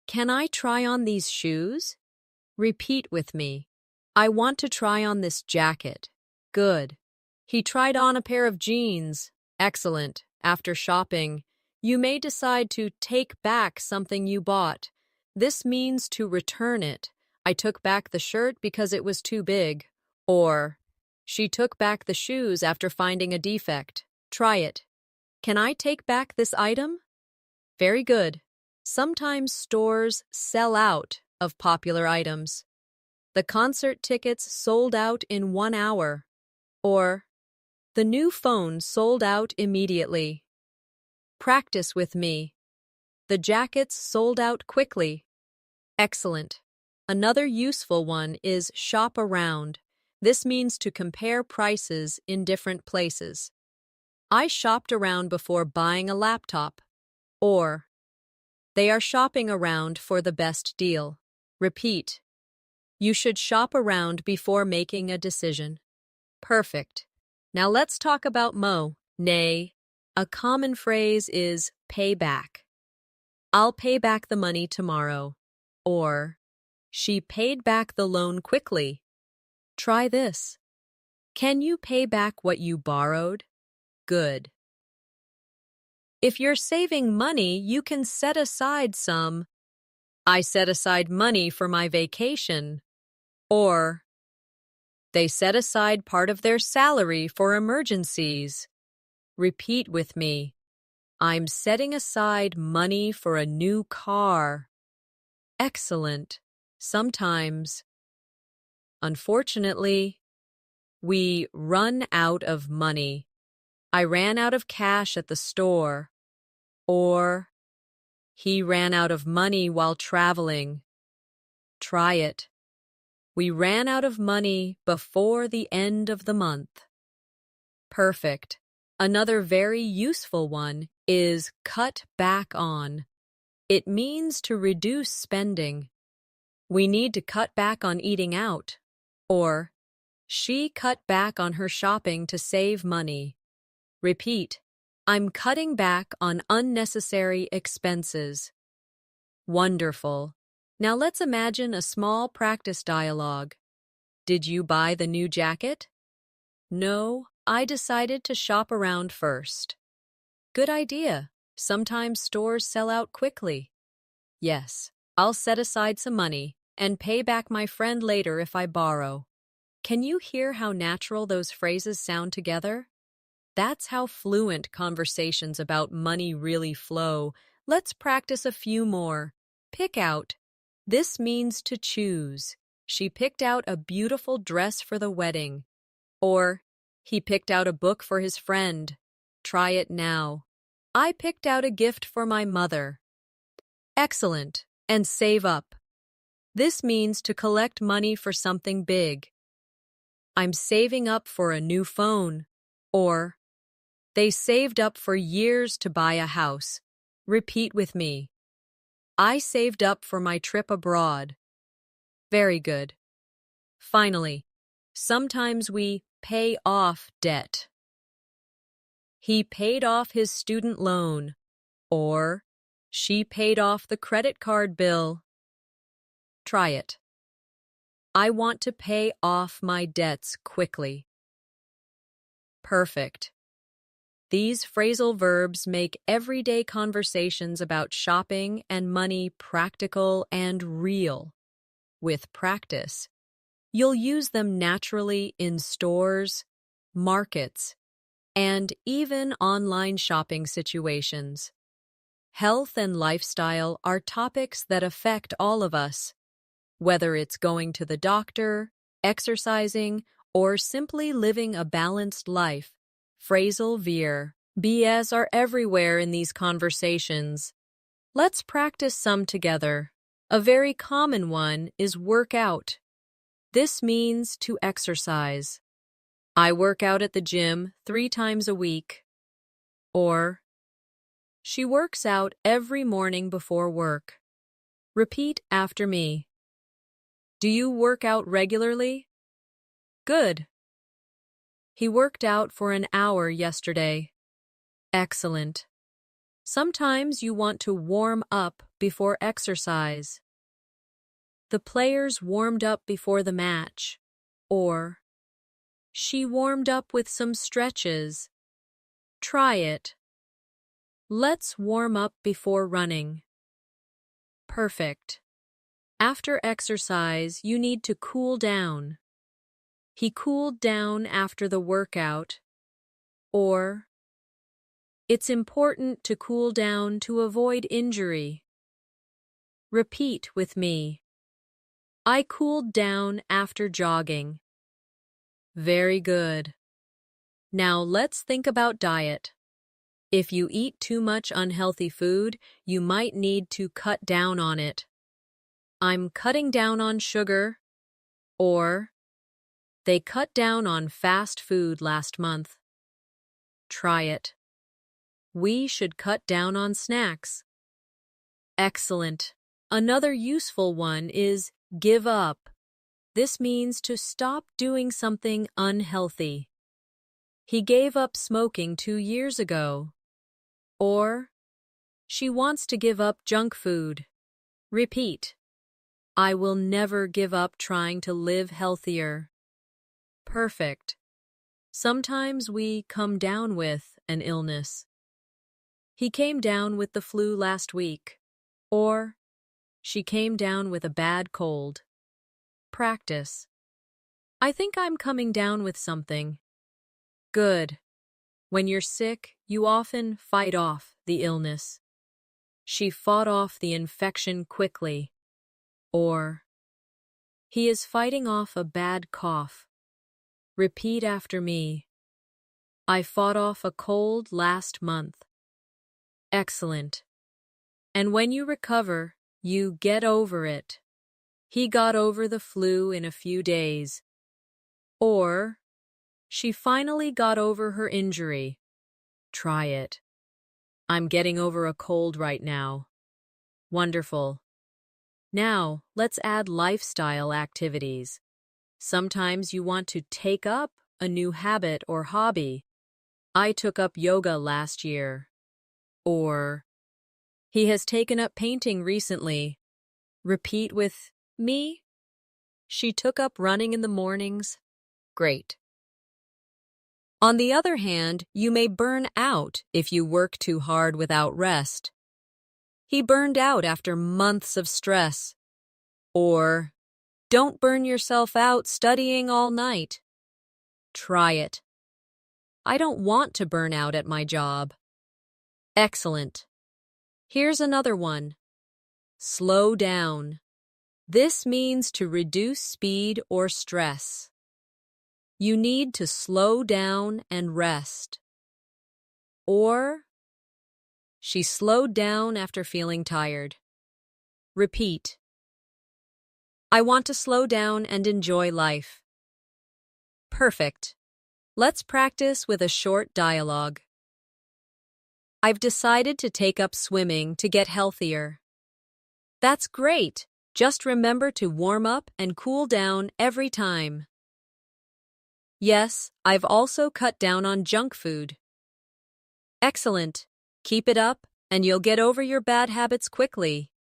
can I try on these shoes? Repeat with me. I want to try on this jacket. Good. He tried on a pair of jeans. Excellent. After shopping, You may decide to take back something you bought. This means to return it. I took back the shirt because it was too big. Or, she took back the shoes after finding a defect. Try it. Can I take back this item? Very good. Sometimes stores sell out of popular items. The concert tickets sold out in 1 hour. Or, the new phone sold out immediately. Practice with me. The jackets sold out quickly. Excellent. Another useful one is shop around. This means to compare prices in different places. I shopped around before buying a laptop. Or, they are shopping around for the best deal. Repeat. You should shop around before making a decision. Perfect. Now let's talk about nay. A common phrase is pay back. I'll pay back the money tomorrow. Or, she paid back the loan quickly. Try this. Can you pay back what you borrowed? Good. If you're saving money, you can set aside some. I set aside money for my vacation. Or, they set aside part of their salary for emergencies. Repeat with me. I'm setting aside money for a new car. Excellent. Sometimes, unfortunately, we run out of money. I ran out of cash at the store. Or, he ran out of money while traveling. Try it. We ran out of money before the end of the month. Perfect. Another very useful one is cut back on. It means to reduce spending. We need to cut back on eating out. Or, she cut back on her shopping to save money. Repeat. I'm cutting back on unnecessary expenses. Wonderful. Now let's imagine a small practice dialogue. Did you buy the new jacket? No, I decided to shop around first. Good idea. Sometimes stores sell out quickly. Yes, I'll set aside some money and pay back my friend later if I borrow. Can you hear how natural those phrases sound together? That's how fluent conversations about money really flow. Let's practice a few more. Pick out. This means to choose. She picked out a beautiful dress for the wedding. Or, he picked out a book for his friend. Try it now. I picked out a gift for my mother. Excellent. And save up. This means to collect money for something big. I'm saving up for a new phone. Or, they saved up for years to buy a house. Repeat with me. I saved up for my trip abroad. Very good. Finally, sometimes we pay off debt. He paid off his student loan. Or, she paid off the credit card bill. Try it. I want to pay off my debts quickly. Perfect. These phrasal verbs make everyday conversations about shopping and money practical and real. With practice, you'll use them naturally in stores, markets, and even online shopping situations. Health and lifestyle are topics that affect all of us, whether it's going to the doctor, exercising, or simply living a balanced life. Phrasal verbs are everywhere in these conversations. Let's practice some together. A very common one is work out. This means to exercise. I work out at the gym 3 times a week. Or, she works out every morning before work. Repeat after me. Do you work out regularly? Good. He worked out for an hour yesterday. Excellent. Sometimes you want to warm up before exercise. The players warmed up before the match. Or, she warmed up with some stretches. Try it. Let's warm up before running. Perfect. After exercise, you need to cool down. He cooled down after the workout. Or, it's important to cool down to avoid injury. Repeat with me. I cooled down after jogging. Very good. Now let's think about diet. If you eat too much unhealthy food, you might need to cut down on it. I'm cutting down on sugar. Or, they cut down on fast food last month. Try it. We should cut down on snacks. Excellent. Another useful one is give up. This means to stop doing something unhealthy. He gave up smoking 2 years ago. Or, she wants to give up junk food. Repeat. I will never give up trying to live healthier. Perfect. Sometimes we come down with an illness. He came down with the flu last week. Or, she came down with a bad cold. Practice. I think I'm coming down with something. Good. When you're sick, you often fight off the illness. She fought off the infection quickly. Or, he is fighting off a bad cough. Repeat after me. I fought off a cold last month. Excellent. And when you recover, you get over it. He got over the flu in a few days. Or, she finally got over her injury. Try it. I'm getting over a cold right now. Wonderful. Now, let's add lifestyle activities. Sometimes you want to take up a new habit or hobby. I took up yoga last year. Or, he has taken up painting recently. Repeat with me. She took up running in the mornings. Great. On the other hand, you may burn out if you work too hard without rest. He burned out after months of stress. Or, don't burn yourself out studying all night. Try it. I don't want to burn out at my job. Excellent. Here's another one. Slow down. This means to reduce speed or stress. You need to slow down and rest. Or, she slowed down after feeling tired. Repeat. I want to slow down and enjoy life. Perfect. Let's practice with a short dialogue. I've decided to take up swimming to get healthier. That's great. Just remember to warm up and cool down every time. Yes, I've also cut down on junk food. Excellent. Keep it up, and you'll get over your bad habits quickly.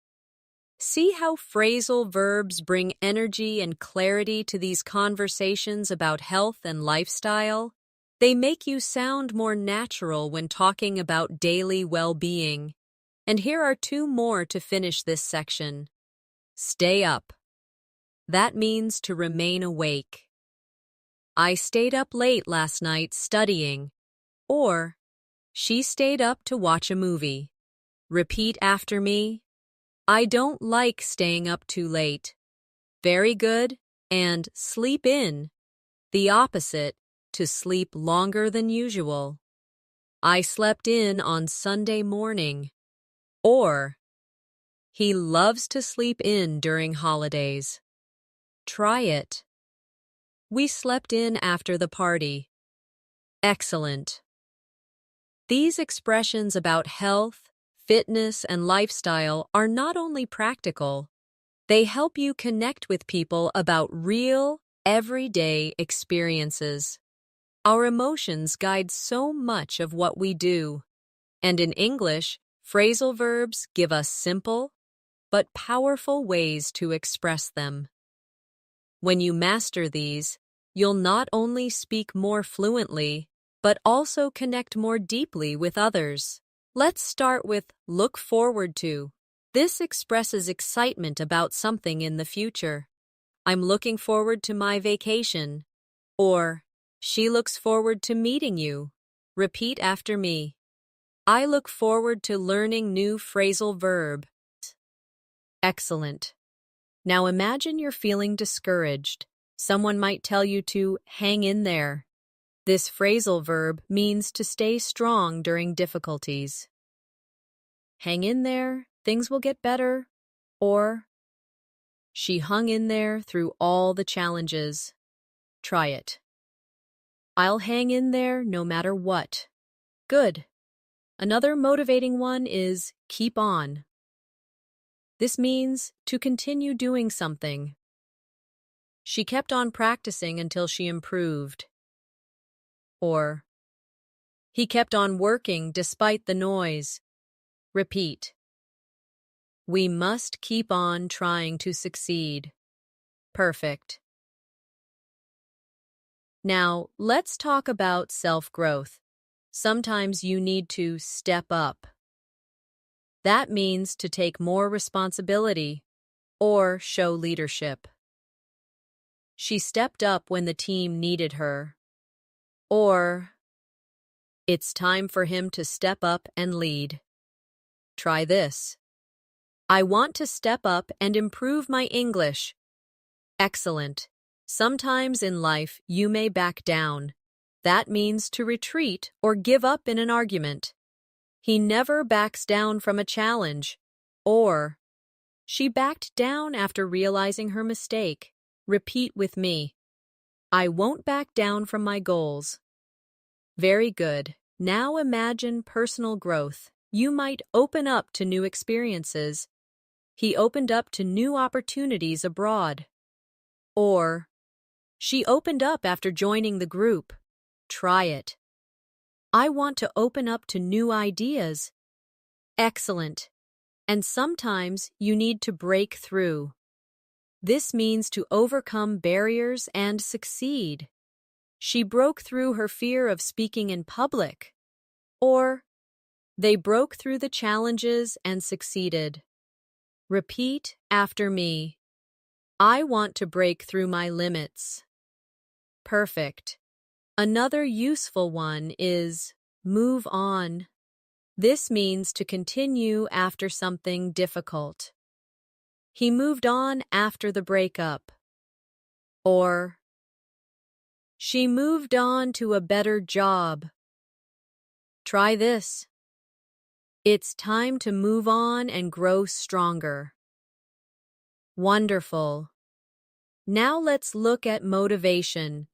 See how phrasal verbs bring energy and clarity to these conversations about health and lifestyle? They make you sound more natural when talking about daily well-being. And here are 2 more to finish this section. Stay up. That means to remain awake. I stayed up late last night studying. Or, she stayed up to watch a movie. Repeat after me. I don't like staying up too late. Very good. And sleep in. The opposite, to sleep longer than usual. I slept in on Sunday morning. Or, he loves to sleep in during holidays. Try it. We slept in after the party. Excellent. These expressions about health, fitness, and lifestyle are not only practical, they help you connect with people about real, everyday experiences. Our emotions guide so much of what we do. And in English, phrasal verbs give us simple but powerful ways to express them. When you master these, you'll not only speak more fluently, but also connect more deeply with others. Let's start with look forward to. This expresses excitement about something in the future. I'm looking forward to my vacation. Or, she looks forward to meeting you. Repeat after me. I look forward to learning new phrasal verb. Excellent. Now imagine you're feeling discouraged. Someone might tell you to hang in there. This phrasal verb means to stay strong during difficulties. Hang in there, things will get better. Or, she hung in there through all the challenges. Try it. I'll hang in there no matter what. Good. Another motivating one is keep on. This means to continue doing something. She kept on practicing until she improved. Or, he kept on working despite the noise. Repeat. We must keep on trying to succeed. Perfect. Now, let's talk about self-growth. Sometimes you need to step up. That means to take more responsibility or show leadership. She stepped up when the team needed her. Or, it's time for him to step up and lead. Try this. I want to step up and improve my English. Excellent. Sometimes in life you may back down. That means to retreat or give up in an argument. He never backs down from a challenge. Or, she backed down after realizing her mistake. Repeat with me. I won't back down from my goals. Very good. Now imagine personal growth. You might open up to new experiences. He opened up to new opportunities abroad. Or, she opened up after joining the group. Try it. I want to open up to new ideas. Excellent. And sometimes you need to break through. This means to overcome barriers and succeed. She broke through her fear of speaking in public. Or, they broke through the challenges and succeeded. Repeat after me. I want to break through my limits. Perfect. Another useful one is move on. This means to continue after something difficult. He moved on after the breakup. Or, she moved on to a better job. Try this. It's time to move on and grow stronger. Wonderful. Now let's look at motivation.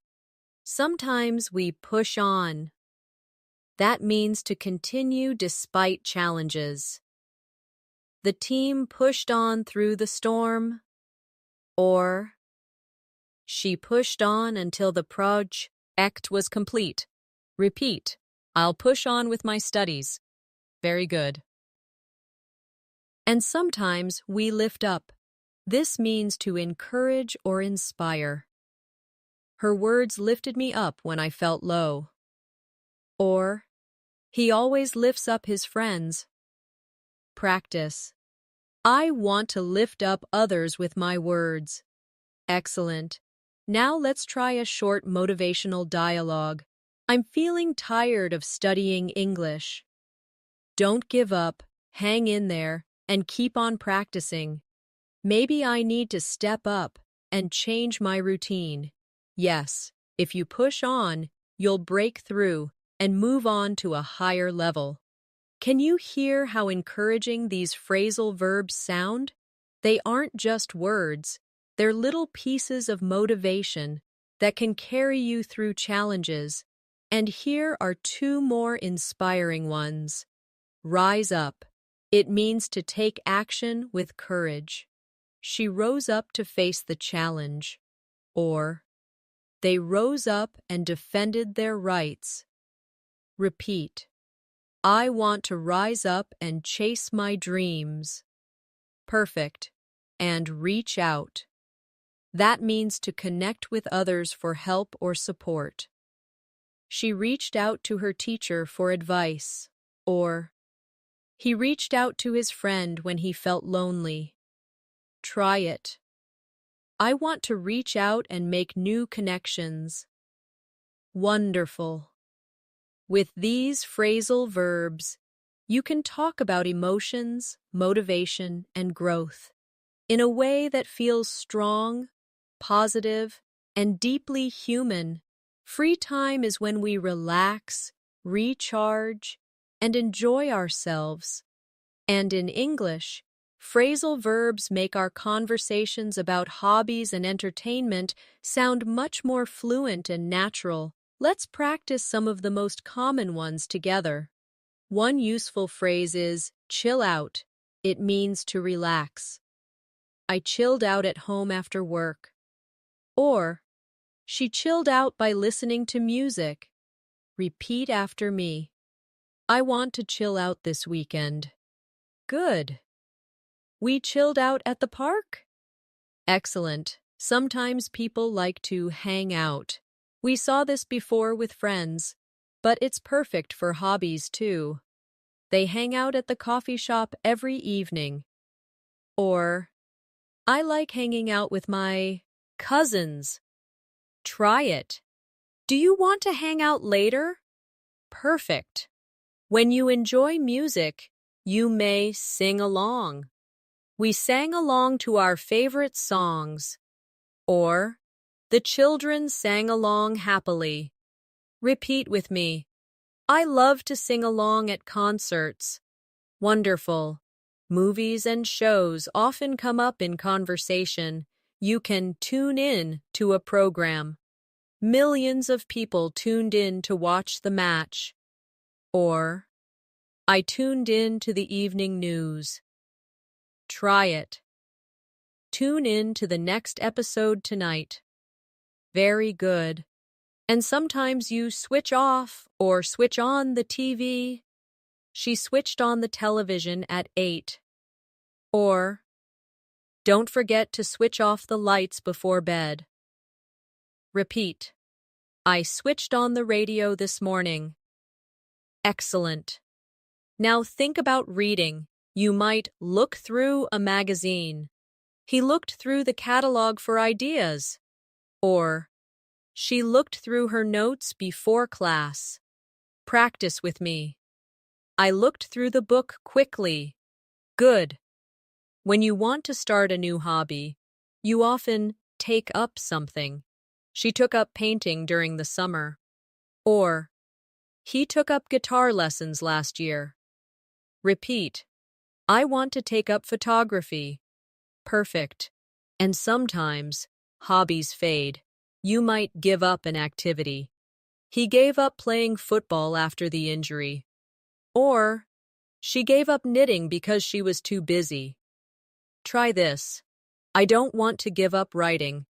Sometimes we push on. That means to continue despite challenges. The team pushed on through the storm. Or, she pushed on until the project was complete. Repeat. I'll push on with my studies. Very good. And sometimes we lift up. This means to encourage or inspire. Her words lifted me up when I felt low. Or, he always lifts up his friends. Practice. I want to lift up others with my words. Excellent. Now let's try a short motivational dialogue. I'm feeling tired of studying English. Don't give up, hang in there, and keep on practicing. Maybe I need to step up and change my routine. Yes, if you push on, you'll break through and move on to a higher level. Can you hear how encouraging these phrasal verbs sound? They aren't just words, they're little pieces of motivation that can carry you through challenges. And here are two more inspiring ones. Rise up. It means to take action with courage. She rose up to face the challenge. Or, they rose up and defended their rights. Repeat. I want to rise up and chase my dreams. Perfect. And reach out. That means to connect with others for help or support. She reached out to her teacher for advice. Or, He reached out to his friend when he felt lonely. Try it. I want to reach out and make new connections. Wonderful. With these phrasal verbs, you can talk about emotions, motivation, and growth in a way that feels strong, positive, and deeply human. Free time is when we relax, recharge, and enjoy ourselves. And in English, phrasal verbs make our conversations about hobbies and entertainment sound much more fluent and natural. Let's practice some of the most common ones together. One useful phrase is chill out. It means to relax. I chilled out at home after work. Or, she chilled out by listening to music. Repeat after me. I want to chill out this weekend. Good. We chilled out at the park? Excellent. Sometimes people like to hang out. We saw this before with friends, but it's perfect for hobbies too. They hang out at the coffee shop every evening. Or, I like hanging out with my cousins. Try it. Do you want to hang out later? Perfect. When you enjoy music, you may sing along. We sang along to our favorite songs. Or, the children sang along happily. Repeat with me. I love to sing along at concerts. Wonderful. Movies and shows often come up in conversation. You can tune in to a program. Millions of people tuned in to watch the match. Or, I tuned in to the evening news. Try it. Tune in to the next episode tonight. Very good. And sometimes you switch off or switch on the TV. She switched on the television at 8. Or, don't forget to switch off the lights before bed. Repeat. I switched on the radio this morning. Excellent. Now think about reading. You might look through a magazine. He looked through the catalog for ideas. Or, she looked through her notes before class. Practice with me. I looked through the book quickly. Good. When you want to start a new hobby, you often take up something. She took up painting during the summer. Or, he took up guitar lessons last year. Repeat. I want to take up photography. Perfect. And sometimes, hobbies fade. You might give up an activity. He gave up playing football after the injury. Or, she gave up knitting because she was too busy. Try this. I don't want to give up writing.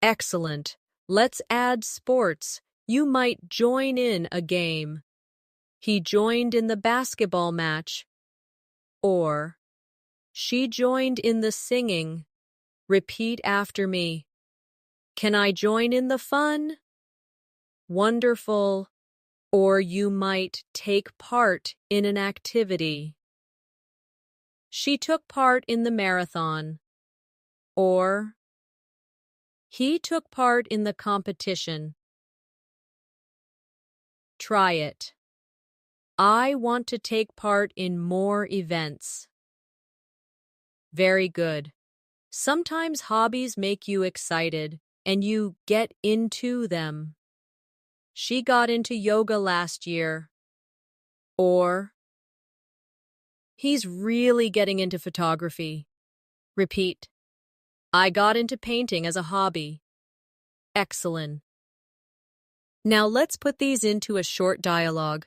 Excellent. Let's add sports. You might join in a game. He joined in the basketball match. Or, she joined in the singing. Repeat after me. Can I join in the fun? Wonderful. Or you might take part in an activity. She took part in the marathon. Or, he took part in the competition. Try it. I want to take part in more events. Very good. Sometimes hobbies make you excited, and you get into them. She got into yoga last year. Or, he's really getting into photography. Repeat. I got into painting as a hobby. Excellent. Now let's put these into a short dialogue.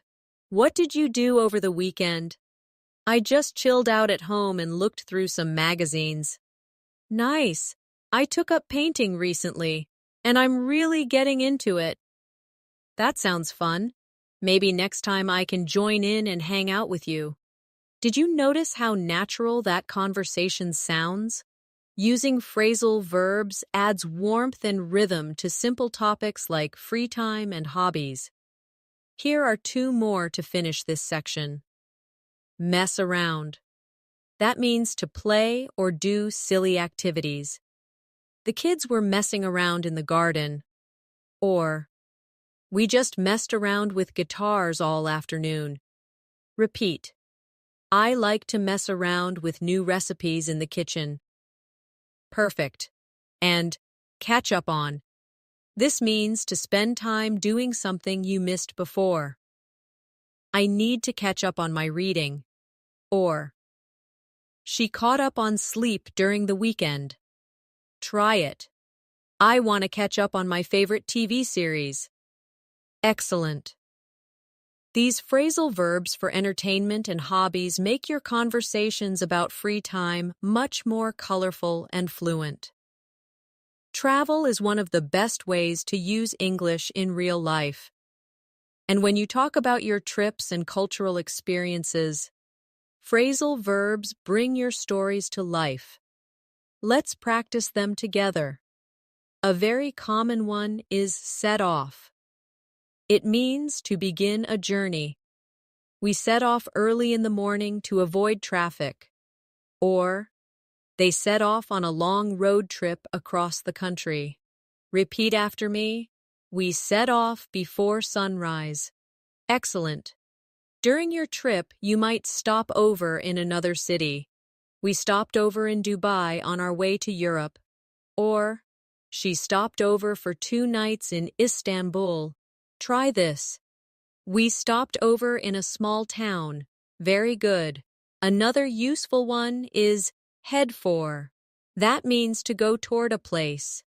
What did you do over the weekend? I just chilled out at home and looked through some magazines. Nice. I took up painting recently, and I'm really getting into it. That sounds fun. Maybe next time I can join in and hang out with you. Did you notice how natural that conversation sounds? Using phrasal verbs adds warmth and rhythm to simple topics like free time and hobbies. Here are 2 more to finish this section. mess around. That means to play or do silly activities. The kids were messing around in the garden. Or, we just messed around with guitars all afternoon. Repeat. I like to mess around with new recipes in the kitchen. Perfect. And catch up on. This means to spend time doing something you missed before. I need to catch up on my reading. Or, she caught up on sleep during the weekend. Try it. I want to catch up on my favorite TV series. Excellent. These phrasal verbs for entertainment and hobbies make your conversations about free time much more colorful and fluent. Travel is one of the best ways to use English in real life. And when you talk about your trips and cultural experiences, phrasal verbs bring your stories to life. Let's practice them together. A very common one is set off. It means to begin a journey. We set off early in the morning to avoid traffic. Or, they set off on a long road trip across the country. Repeat after me. We set off before sunrise. Excellent. During your trip, you might stop over in another city. We stopped over in Dubai on our way to Europe. Or, she stopped over for 2 nights in Istanbul. Try this. We stopped over in a small town. Very good. Another useful one is head for. That means to go toward a place.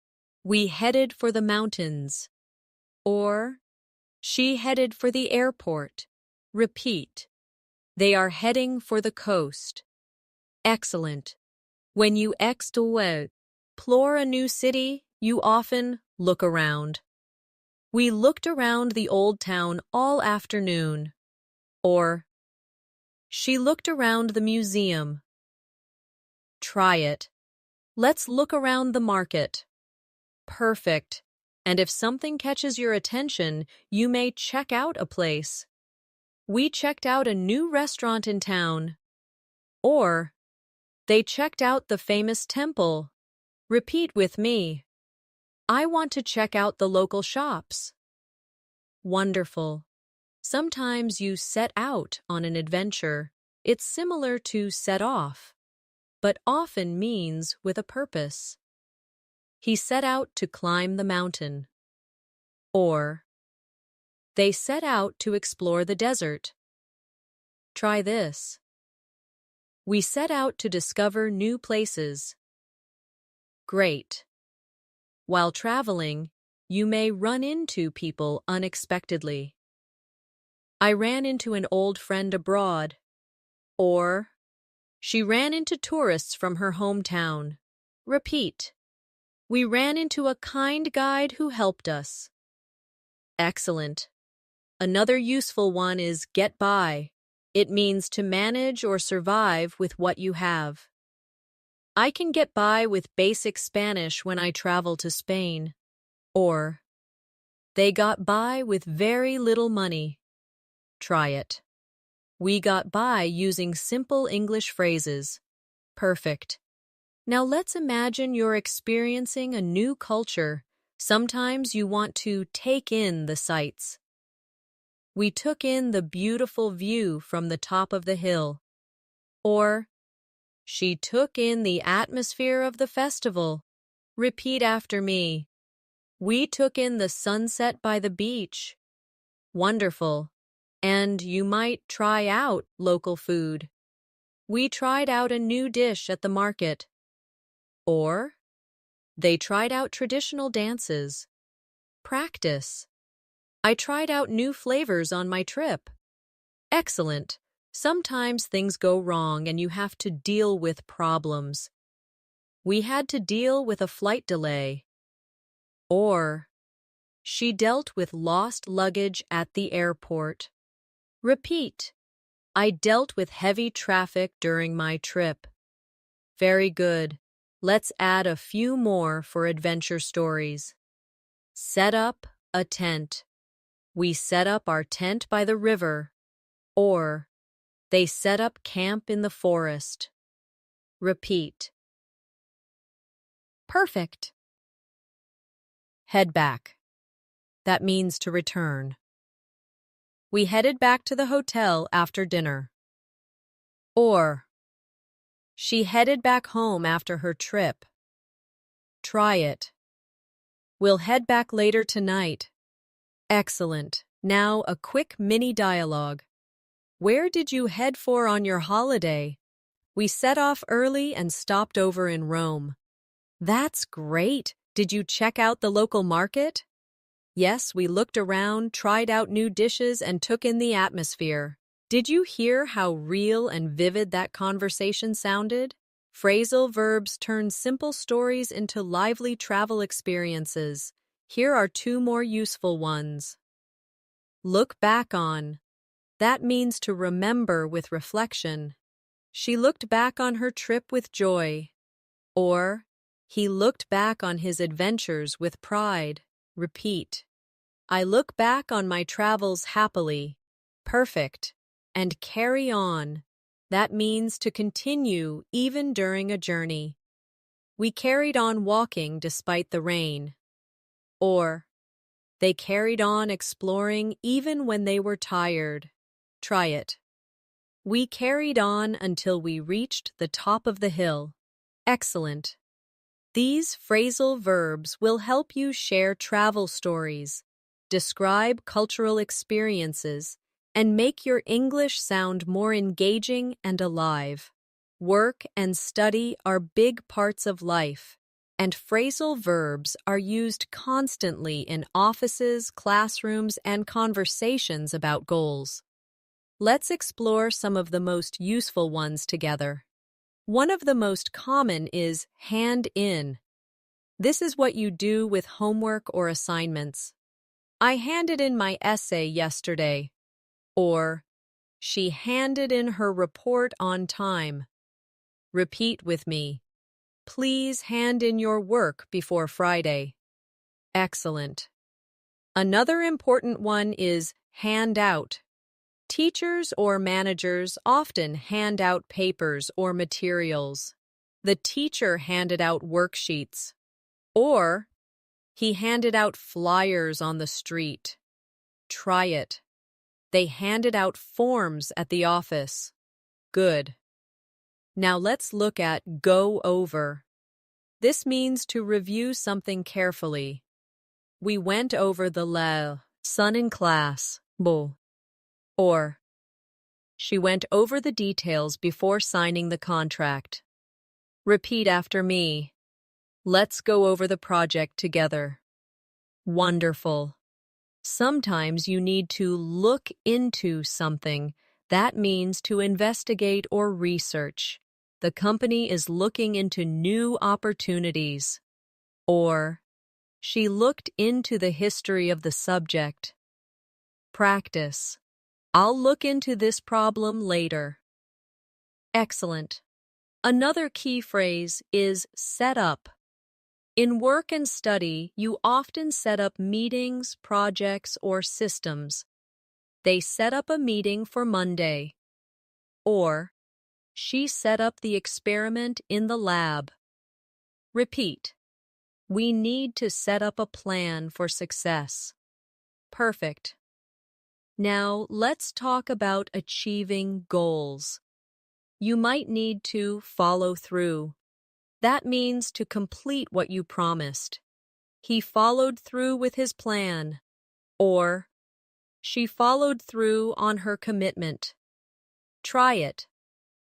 We headed for the mountains. Or, she headed for the airport. Repeat. They are heading for the coast. Excellent. When you explore a new city, you often look around. We looked around the old town all afternoon. Or, she looked around the museum. Try it. Let's look around the market. Perfect. And if something catches your attention, you may check out a place. We checked out a new restaurant in town. Or, they checked out the famous temple. Repeat with me. I want to check out the local shops. Wonderful. Sometimes you set out on an adventure. It's similar to set off, but often means with a purpose. He set out to climb the mountain. Or, they set out to explore the desert. Try this. We set out to discover new places. Great. While traveling, you may run into people unexpectedly. I ran into an old friend abroad. Or, she ran into tourists from her hometown. Repeat. We ran into a kind guide who helped us. Excellent. Another useful one is get by. It means to manage or survive with what you have. I can get by with basic Spanish when I travel to Spain. Or, they got by with very little money. Try it. We got by using simple English phrases. Perfect. Now let's imagine you're experiencing a new culture. Sometimes you want to take in the sights. We took in the beautiful view from the top of the hill. Or, she took in the atmosphere of the festival. Repeat after me. We took in the sunset by the beach. Wonderful. And you might try out local food. We tried out a new dish at the market. Or, they tried out traditional dances. Practice. I tried out new flavors on my trip. Excellent. Sometimes things go wrong and you have to deal with problems. We had to deal with a flight delay. Or, she dealt with lost luggage at the airport. Repeat. I dealt with heavy traffic during my trip. Very good. Let's add a few more for adventure stories. Set up a tent. We set up our tent by the river. Or, They set up camp in the forest. Repeat. Perfect. Head back. That means to return. We headed back to the hotel after dinner. Or, she headed back home after her trip. Try it. We'll head back later tonight. Excellent. Now a quick mini dialogue. Where did you head for on your holiday? We set off early and stopped over in Rome. That's great. Did you check out the local market? Yes, we looked around, tried out new dishes, and took in the atmosphere. Did you hear how real and vivid that conversation sounded? Phrasal verbs turn simple stories into lively travel experiences. Here are two more useful ones. Look back on. That means to remember with reflection. She looked back on her trip with joy. Or, he looked back on his adventures with pride. Repeat. I look back on my travels happily. Perfect. And carry on. That means to continue even during a journey. We carried on walking despite the rain. Or, they carried on exploring even when they were tired. Try it. We carried on until we reached the top of the hill. Excellent. These phrasal verbs will help you share travel stories, describe cultural experiences, and make your English sound more engaging and alive. Work and study are big parts of life, and phrasal verbs are used constantly in offices, classrooms, and conversations about goals. Let's explore some of the most useful ones together. One of the most common is hand in. This is what you do with homework or assignments. I handed in my essay yesterday. Or, she handed in her report on time. Repeat with me. Please hand in your work before Friday. Excellent. Another important one is hand out. Teachers or managers often hand out papers or materials. The teacher handed out worksheets. Or, he handed out flyers on the street. Try it. They handed out forms at the office. Good. Now let's look at go over. This means to review something carefully. We went over the lesson in class. Or, she went over the details before signing the contract. Repeat after me. Let's go over the project together. Wonderful. Sometimes you need to look into something. That means to investigate or research. The company is looking into new opportunities. Or, she looked into the history of the subject. Practice. I'll look into this problem later. Excellent. Another key phrase is set up. In work and study, you often set up meetings, projects, or systems. They set up a meeting for Monday. Or, she set up the experiment in the lab. Repeat. We need to set up a plan for success. Perfect. Now, let's talk about achieving goals. You might need to follow through. That means to complete what you promised. He followed through with his plan. Or, she followed through on her commitment. Try it.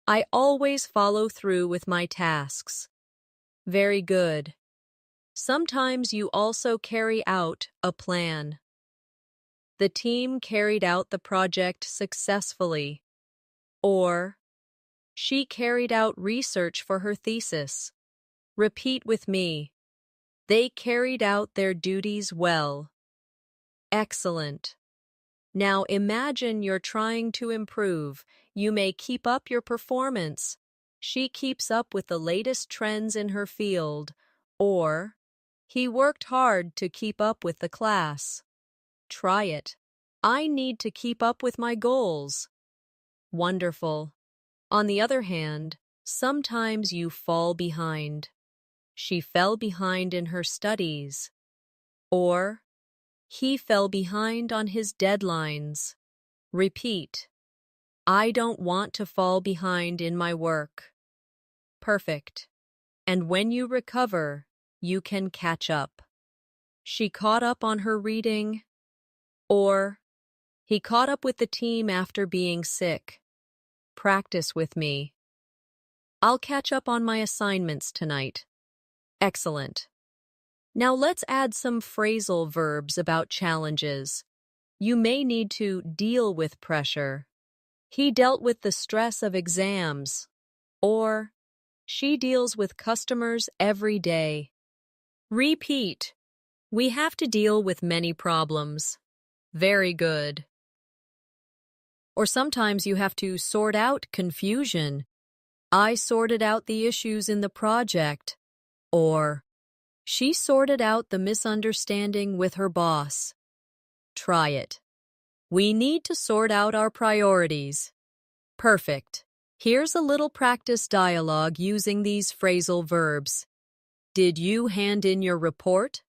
I always follow through with my tasks. Very good. Sometimes you also carry out a plan. The team carried out the project successfully. Or, she carried out research for her thesis. Repeat with me. They carried out their duties well. Excellent. Now imagine you're trying to improve. You may keep up your performance. She keeps up with the latest trends in her field. Or, he worked hard to keep up with the class. Try it. I need to keep up with my goals. Wonderful. On the other hand, sometimes you fall behind. She fell behind in her studies. Or, he fell behind on his deadlines. Repeat. I don't want to fall behind in my work. Perfect. And when you recover, you can catch up. She caught up on her reading. Or, he caught up with the team after being sick. Practice with me. I'll catch up on my assignments tonight. Excellent. Now let's add some phrasal verbs about challenges. You may need to deal with pressure. He dealt with the stress of exams. Or, she deals with customers every day. Repeat. We have to deal with many problems. Very good. Or sometimes you have to sort out confusion. I sorted out the issues in the project. Or, she sorted out the misunderstanding with her boss. Try it. We need to sort out our priorities. Perfect. Here's a little practice dialogue using these phrasal verbs. Did you hand in your report?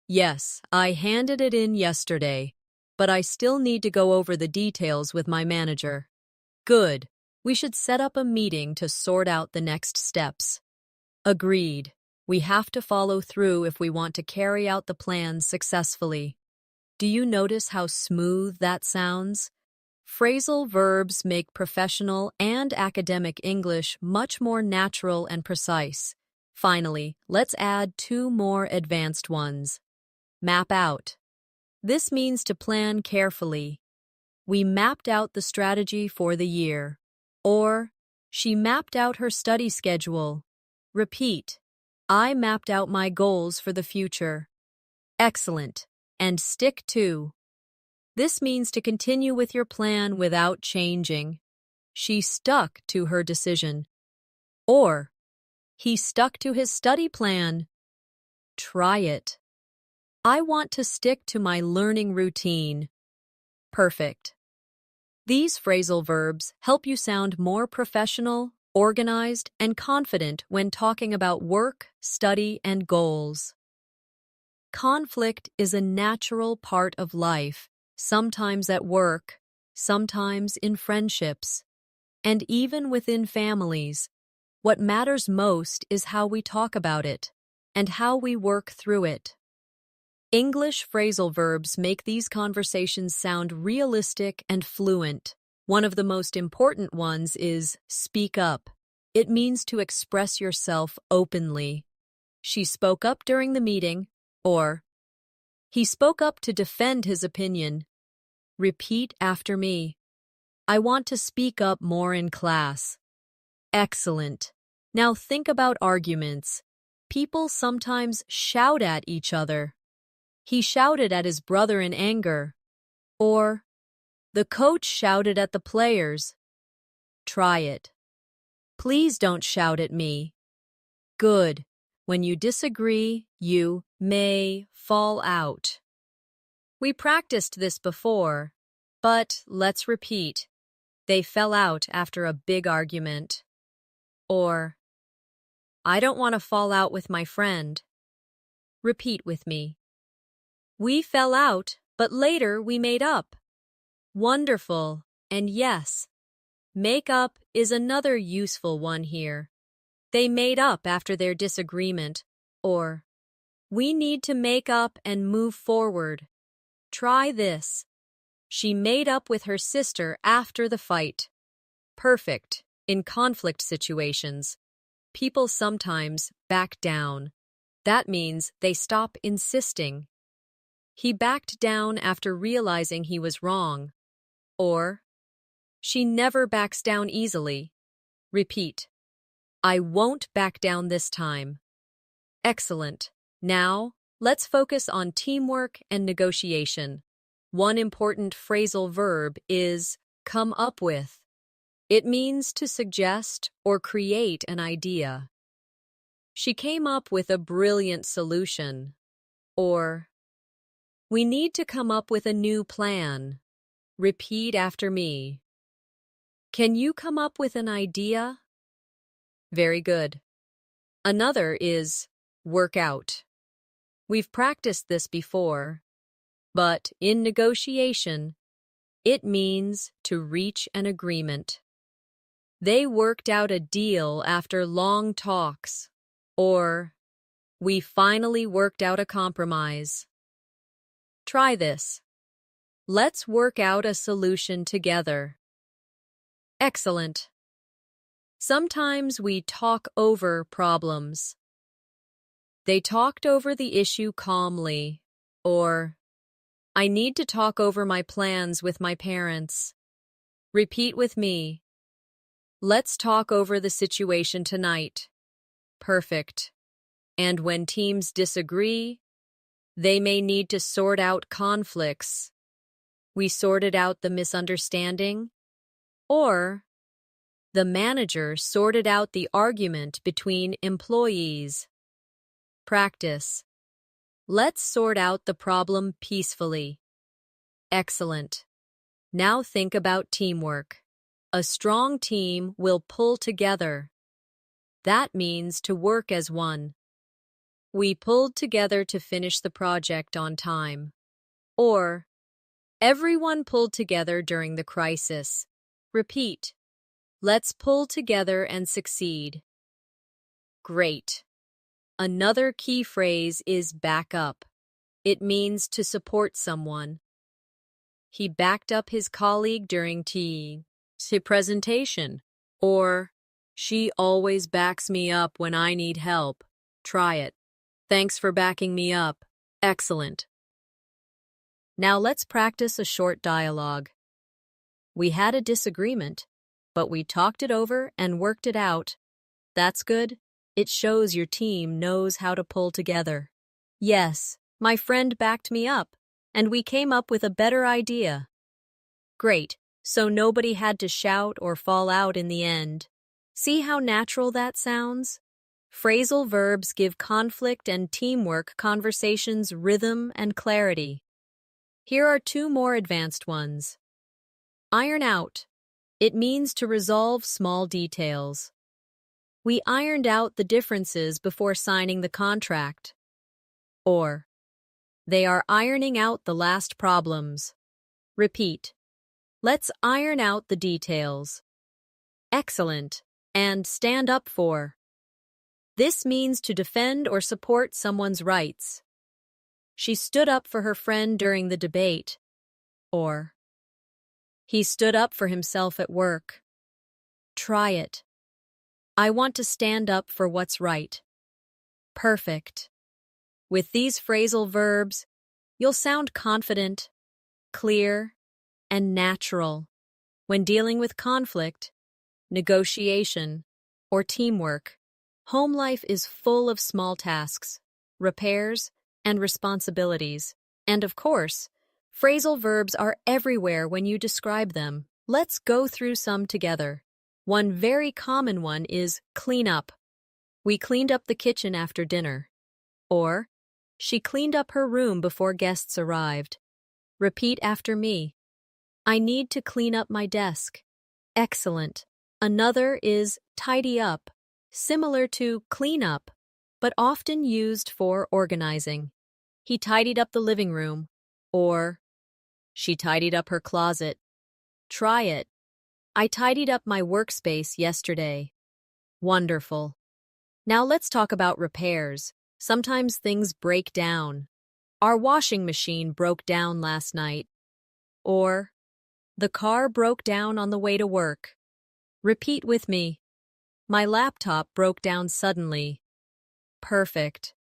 Yes, I handed it in yesterday, but I still need to go over the details with my manager. Good. We should set up a meeting to sort out the next steps. Agreed. We have to follow through if we want to carry out the plan successfully. Do you notice how smooth that sounds? Phrasal verbs make professional and academic English much more natural and precise. Finally, let's add 2 more advanced ones. Map out. This means to plan carefully. We mapped out the strategy for the year. Or, she mapped out her study schedule. Repeat. I mapped out my goals for the future. Excellent. And stick to. This means to continue with your plan without changing. She stuck to her decision. Or, he stuck to his study plan. Try it. I want to stick to my learning routine. Perfect. These phrasal verbs help you sound more professional, organized, and confident when talking about work, study, and goals. Conflict is a natural part of life, sometimes at work, sometimes in friendships, and even within families. What matters most is how we talk about it and how we work through it. English phrasal verbs make these conversations sound realistic and fluent. One of the most important ones is speak up. It means to express yourself openly. She spoke up during the meeting, or he spoke up to defend his opinion. Repeat after me. I want to speak up more in class. Excellent. Now think about arguments. People sometimes shout at each other. He shouted at his brother in anger. Or, the coach shouted at the players. Try it. Please don't shout at me. Good. When you disagree, you may fall out. We practiced this before, but let's repeat. They fell out after a big argument. Or, I don't want to fall out with my friend. Repeat with me. We fell out, but later we made up. Wonderful. And yes, make up is another useful one here. They made up after their disagreement. Or, we need to make up and move forward. Try this. She made up with her sister after the fight. Perfect. In conflict situations, people sometimes back down. That means they stop insisting. He backed down after realizing he was wrong. Or, she never backs down easily. Repeat. I won't back down this time. Excellent. Now, let's focus on teamwork and negotiation. One important phrasal verb is come up with. It means to suggest or create an idea. She came up with a brilliant solution. Or, we need to come up with a new plan. Repeat after me. Can you come up with an idea? Very good. Another is work out. We've practiced this before, but in negotiation, it means to reach an agreement. They worked out a deal after long talks, or we finally worked out a compromise. Try this. Let's work out a solution together. Excellent. Sometimes we talk over problems. They talked over the issue calmly, or I need to talk over my plans with my parents. Repeat with me. Let's talk over the situation tonight. Perfect. And when teams disagree, they may need to sort out conflicts. We sorted out the misunderstanding, or the manager sorted out the argument between employees. Practice. Let's sort out the problem peacefully. Excellent. Now think about teamwork. A strong team will pull together. That means to work as one. We pulled together to finish the project on time. Or, everyone pulled together during the crisis. Repeat. Let's pull together and succeed. Great. Another key phrase is back up. It means to support someone. He backed up his colleague during the presentation. Or, she always backs me up when I need help. Try it. Thanks for backing me up. Excellent. Now let's practice a short dialogue. We had a disagreement, but we talked it over and worked it out. That's good. It shows your team knows how to pull together. Yes, my friend backed me up, and we came up with a better idea. Great, so nobody had to shout or fall out in the end. See how natural that sounds? Phrasal verbs give conflict and teamwork conversations rhythm and clarity. Here are two more advanced ones. Iron out. It means to resolve small details. We ironed out the differences before signing the contract. Or, they are ironing out the last problems. Repeat. Let's iron out the details. Excellent. And stand up for. This means to defend or support someone's rights. She stood up for her friend during the debate. Or, he stood up for himself at work. Try it. I want to stand up for what's right. Perfect. With these phrasal verbs, you'll sound confident, clear, and natural when dealing with conflict, negotiation, or teamwork. Home life is full of small tasks, repairs, and responsibilities. And of course, phrasal verbs are everywhere when you describe them. Let's go through some together. One very common one is clean up. We cleaned up the kitchen after dinner. Or, she cleaned up her room before guests arrived. Repeat after me. I need to clean up my desk. Excellent. Another is tidy up, similar to clean up, but often used for organizing. He tidied up the living room. Or, she tidied up her closet. Try it. I tidied up my workspace yesterday. Wonderful. Now let's talk about repairs. Sometimes things break down. Our washing machine broke down last night. Or, the car broke down on the way to work. Repeat with me. My laptop broke down suddenly. Perfect.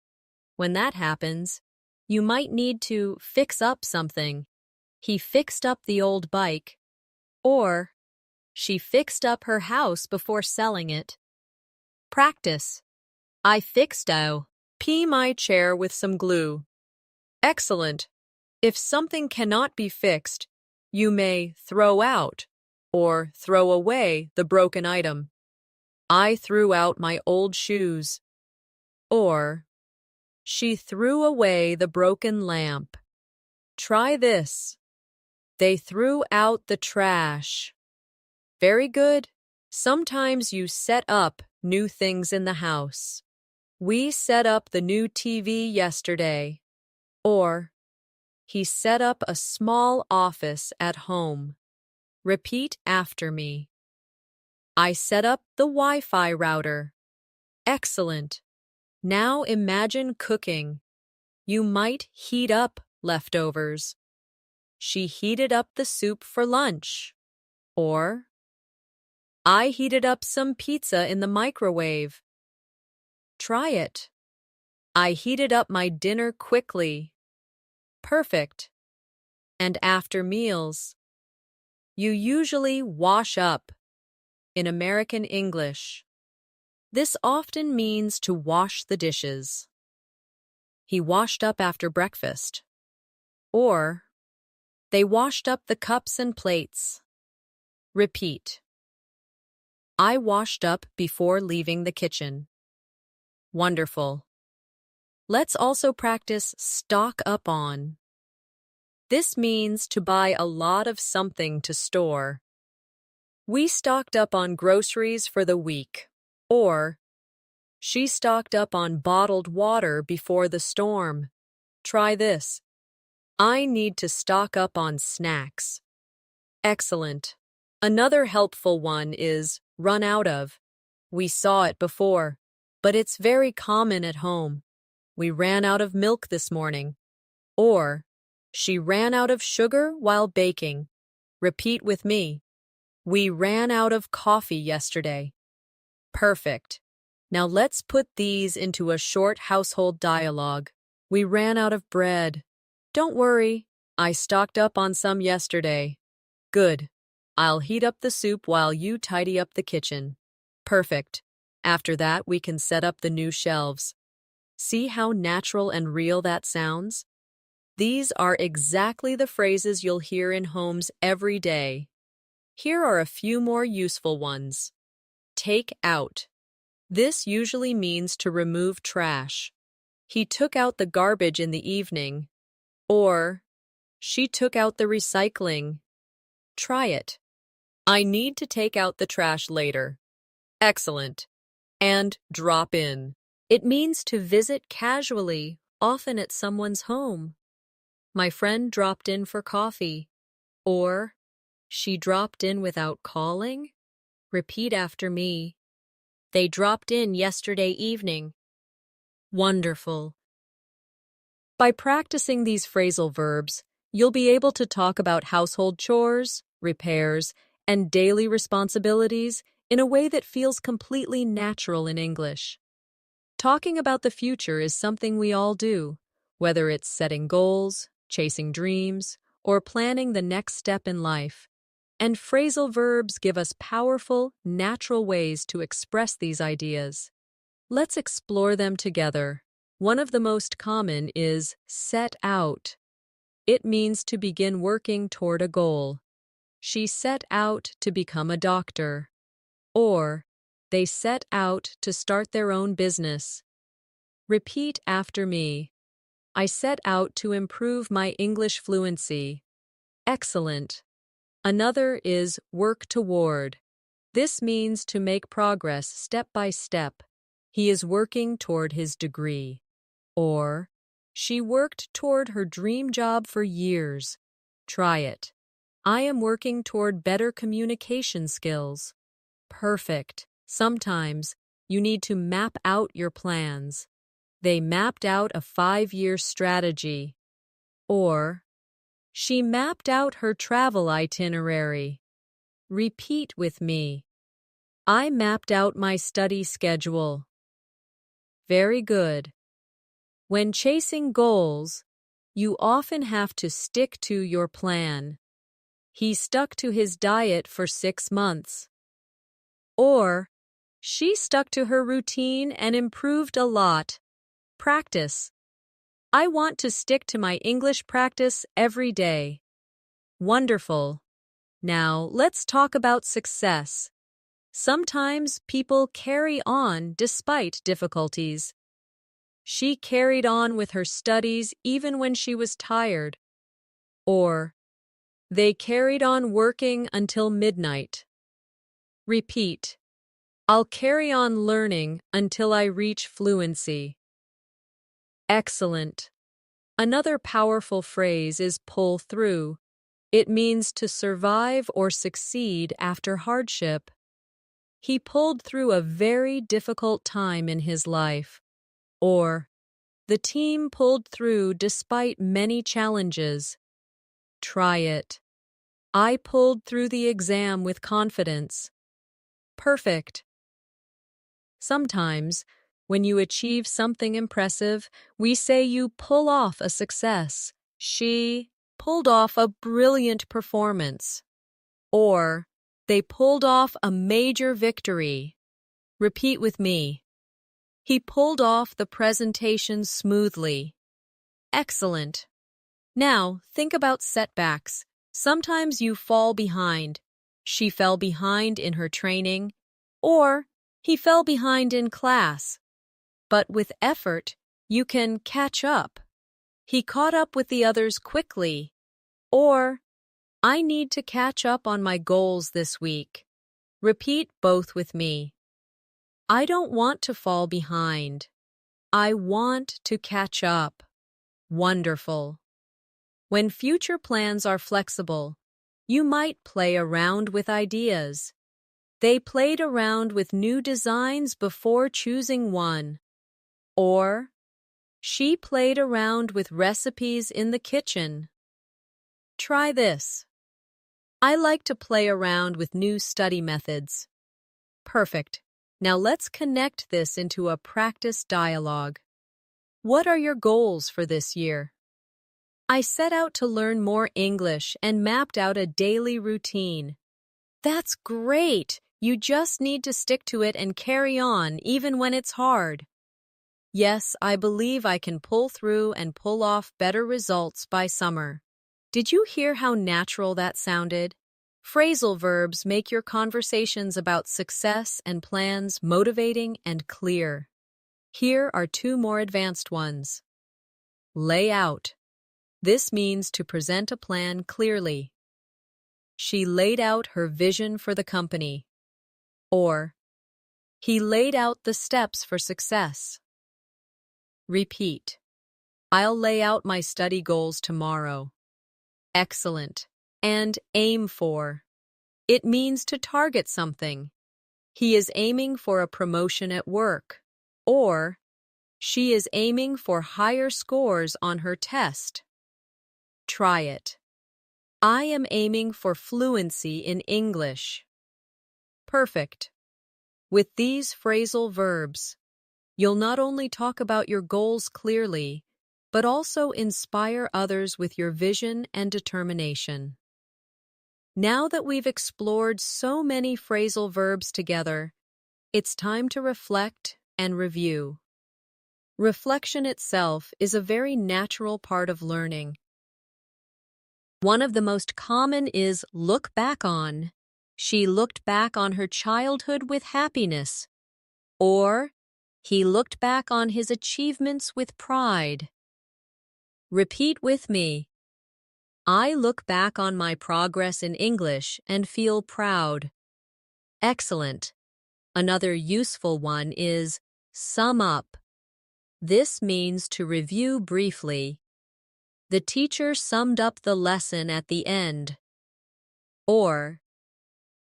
When that happens, you might need to fix up something. He fixed up the old bike. Or, she fixed up her house before selling it. Practice. I fixed my chair with some glue. Excellent. If something cannot be fixed, you may throw out or throw away the broken item. I threw out my old shoes. Or, she threw away the broken lamp. Try this. They threw out the trash. Very good. Sometimes you set up new things in the house. We set up the new TV yesterday. Or, he set up a small office at home. Repeat after me. I set up the Wi-Fi router. Excellent. Now imagine cooking. You might heat up leftovers. She heated up the soup for lunch. Or, I heated up some pizza in the microwave. Try it. I heated up my dinner quickly. Perfect. And after meals, you usually wash up. In American English, this often means to wash the dishes. He washed up after breakfast. Or, they washed up the cups and plates. Repeat. I washed up before leaving the kitchen. Wonderful. Let's also practice stock up on. This means to buy a lot of something to store. We stocked up on groceries for the week. Or, she stocked up on bottled water before the storm. Try this. I need to stock up on snacks. Excellent. Another helpful one is run out of. We saw it before, but it's very common at home. We ran out of milk this morning. Or, she ran out of sugar while baking. Repeat with me. We ran out of coffee yesterday. Perfect. Now let's put these into a short household dialogue. We ran out of bread. Don't worry, I stocked up on some yesterday. Good. I'll heat up the soup while you tidy up the kitchen. Perfect. After that, we can set up the new shelves. See how natural and real that sounds? These are exactly the phrases you'll hear in homes every day. Here are a few more useful ones. Take out. This usually means to remove trash. He took out the garbage in the evening. Or, she took out the recycling. Try it. I need to take out the trash later. Excellent. And drop in. It means to visit casually, often at someone's home. My friend dropped in for coffee. Or, she dropped in without calling. Repeat after me. They dropped in yesterday evening. Wonderful. By practicing these phrasal verbs, you'll be able to talk about household chores, repairs, and daily responsibilities in a way that feels completely natural in English. Talking about the future is something we all do, whether it's setting goals, chasing dreams, or planning the next step in life. And phrasal verbs give us powerful, natural ways to express these ideas. Let's explore them together. One of the most common is set out. It means to begin working toward a goal. She set out to become a doctor. Or, they set out to start their own business. Repeat after me. I set out to improve my English fluency. Excellent. Another is work toward. This means to make progress step by step. He is working toward his degree. Or, she worked toward her dream job for years. Try it. I am working toward better communication skills. Perfect. Sometimes you need to map out your plans. They mapped out a 5-year strategy. Or, she mapped out her travel itinerary. Repeat with me. I mapped out my study schedule. Very good. When chasing goals, you often have to stick to your plan. He stuck to his diet for 6 months. Or, she stuck to her routine and improved a lot. Practice. I want to stick to my English practice every day. Wonderful. Now, let's talk about success. Sometimes people carry on despite difficulties. She carried on with her studies even when she was tired. Or, they carried on working until midnight. Repeat. I'll carry on learning until I reach fluency. Excellent. Another powerful phrase is pull through. It means to survive or succeed after hardship. He pulled through a very difficult time in his life. Or, the team pulled through despite many challenges. Try it. I pulled through the exam with confidence. Perfect. Sometimes, when you achieve something impressive, we say you pull off a success. She pulled off a brilliant performance. Or, they pulled off a major victory. Repeat with me. He pulled off the presentation smoothly. Excellent. Now, think about setbacks. Sometimes you fall behind. She fell behind in her training, or he fell behind in class. But with effort, you can catch up. He caught up with the others quickly. Or, I need to catch up on my goals this week. Repeat both with me. I don't want to fall behind. I want to catch up. Wonderful. When future plans are flexible, you might play around with ideas. They played around with new designs before choosing one. Or, she played around with recipes in the kitchen. Try this. I like to play around with new study methods. Perfect. Now let's connect this into a practice dialogue. What are your goals for this year? I set out to learn more English and mapped out a daily routine. That's great! You just need to stick to it and carry on even when it's hard. Yes, I believe I can pull through and pull off better results by summer. Did you hear how natural that sounded? Phrasal verbs make your conversations about success and plans motivating and clear. Here are two more advanced ones. Lay out. This means to present a plan clearly. She laid out her vision for the company. Or, he laid out the steps for success. Repeat. I'll lay out my study goals tomorrow. Excellent. And aim for. It means to target something. He is aiming for a promotion at work. Or, she is aiming for higher scores on her test. Try it. I am aiming for fluency in English. Perfect. With these phrasal verbs, you'll not only talk about your goals clearly, but also inspire others with your vision and determination. Now that we've explored so many phrasal verbs together, it's time to reflect and review. Reflection itself is a very natural part of learning. One of the most common is look back on. She looked back on her childhood with happiness. Or, he looked back on his achievements with pride. Repeat with me. I look back on my progress in English and feel proud. Excellent. Another useful one is sum up. This means to review briefly. The teacher summed up the lesson at the end. Or,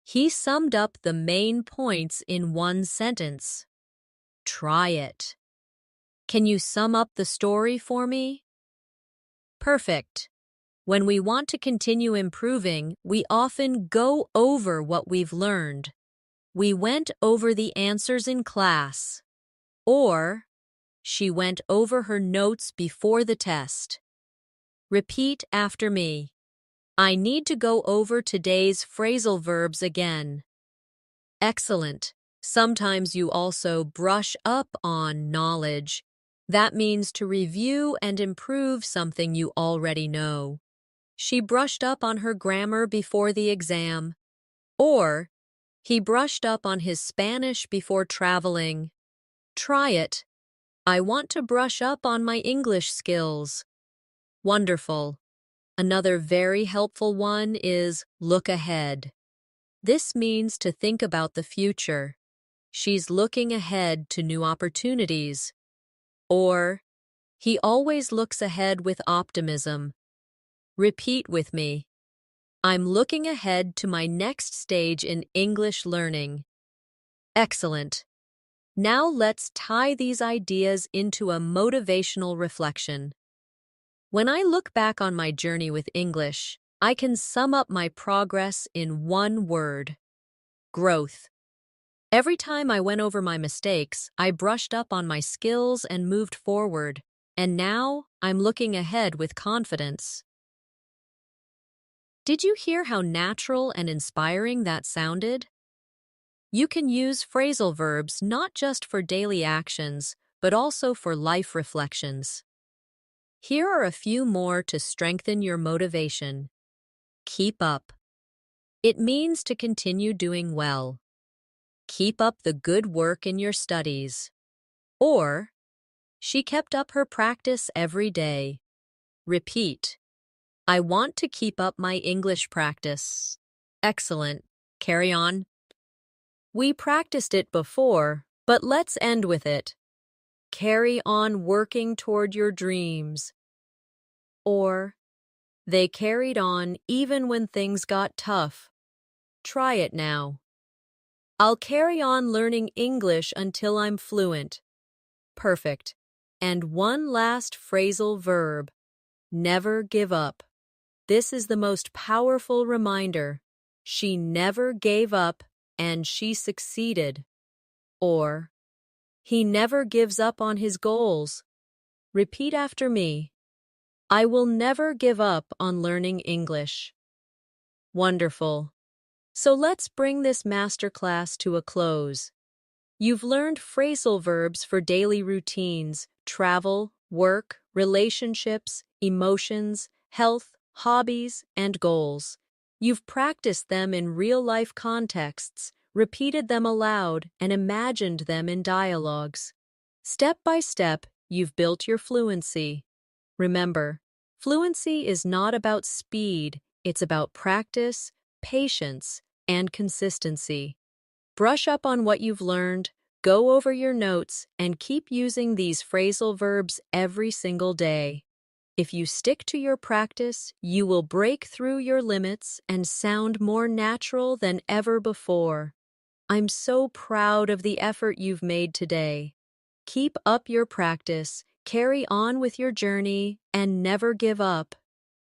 he summed up the main points in one sentence. Try it. Can you sum up the story for me? Perfect. When we want to continue improving, we often go over what we've learned. We went over the answers in class. Or, she went over her notes before the test. Repeat after me. I need to go over today's phrasal verbs again. Excellent. Sometimes you also brush up on knowledge. That means to review and improve something you already know. She brushed up on her grammar before the exam. Or, he brushed up on his Spanish before traveling. Try it. I want to brush up on my English skills. Wonderful. Another very helpful one is look ahead. This means to think about the future. She's looking ahead to new opportunities. Or, he always looks ahead with optimism. Repeat with me. I'm looking ahead to my next stage in English learning. Excellent. Now let's tie these ideas into a motivational reflection. When I look back on my journey with English, I can sum up my progress in one word: growth. Every time I went over my mistakes, I brushed up on my skills and moved forward. And now, I'm looking ahead with confidence. Did you hear how natural and inspiring that sounded? You can use phrasal verbs not just for daily actions, but also for life reflections. Here are a few more to strengthen your motivation. Keep up. It means to continue doing well. Keep up the good work in your studies. Or, she kept up her practice every day. Repeat. I want to keep up my English practice. Excellent. Carry on. We practiced it before, but let's end with it. Carry on working toward your dreams. Or, they carried on even when things got tough. Try it now. I'll carry on learning English until I'm fluent. Perfect. And one last phrasal verb. Never give up. This is the most powerful reminder. She never gave up and she succeeded. Or, he never gives up on his goals. Repeat after me. I will never give up on learning English. Wonderful. So let's bring this masterclass to a close. You've learned phrasal verbs for daily routines, travel, work, relationships, emotions, health, hobbies, and goals. You've practiced them in real-life contexts, repeated them aloud, and imagined them in dialogues. Step by step, you've built your fluency. Remember, fluency is not about speed, it's about practice, patience, and consistency. Brush up on what you've learned, go over your notes, and keep using these phrasal verbs every single day. If you stick to your practice, you will break through your limits and sound more natural than ever before. I'm so proud of the effort you've made today. Keep up your practice, carry on with your journey, and never give up.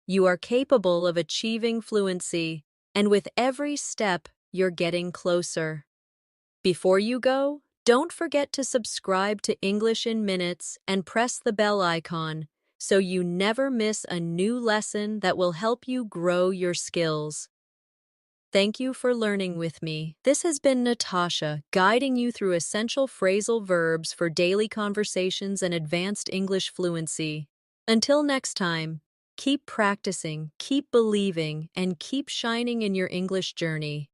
You are capable of achieving fluency, and with every step, you're getting closer. Before you go, don't forget to subscribe to English in Minutes and press the bell icon so you never miss a new lesson that will help you grow your skills. Thank you for learning with me. This has been Natasha, guiding you through essential phrasal verbs for daily conversations and advanced English fluency. Until next time, keep practicing, keep believing, and keep shining in your English journey.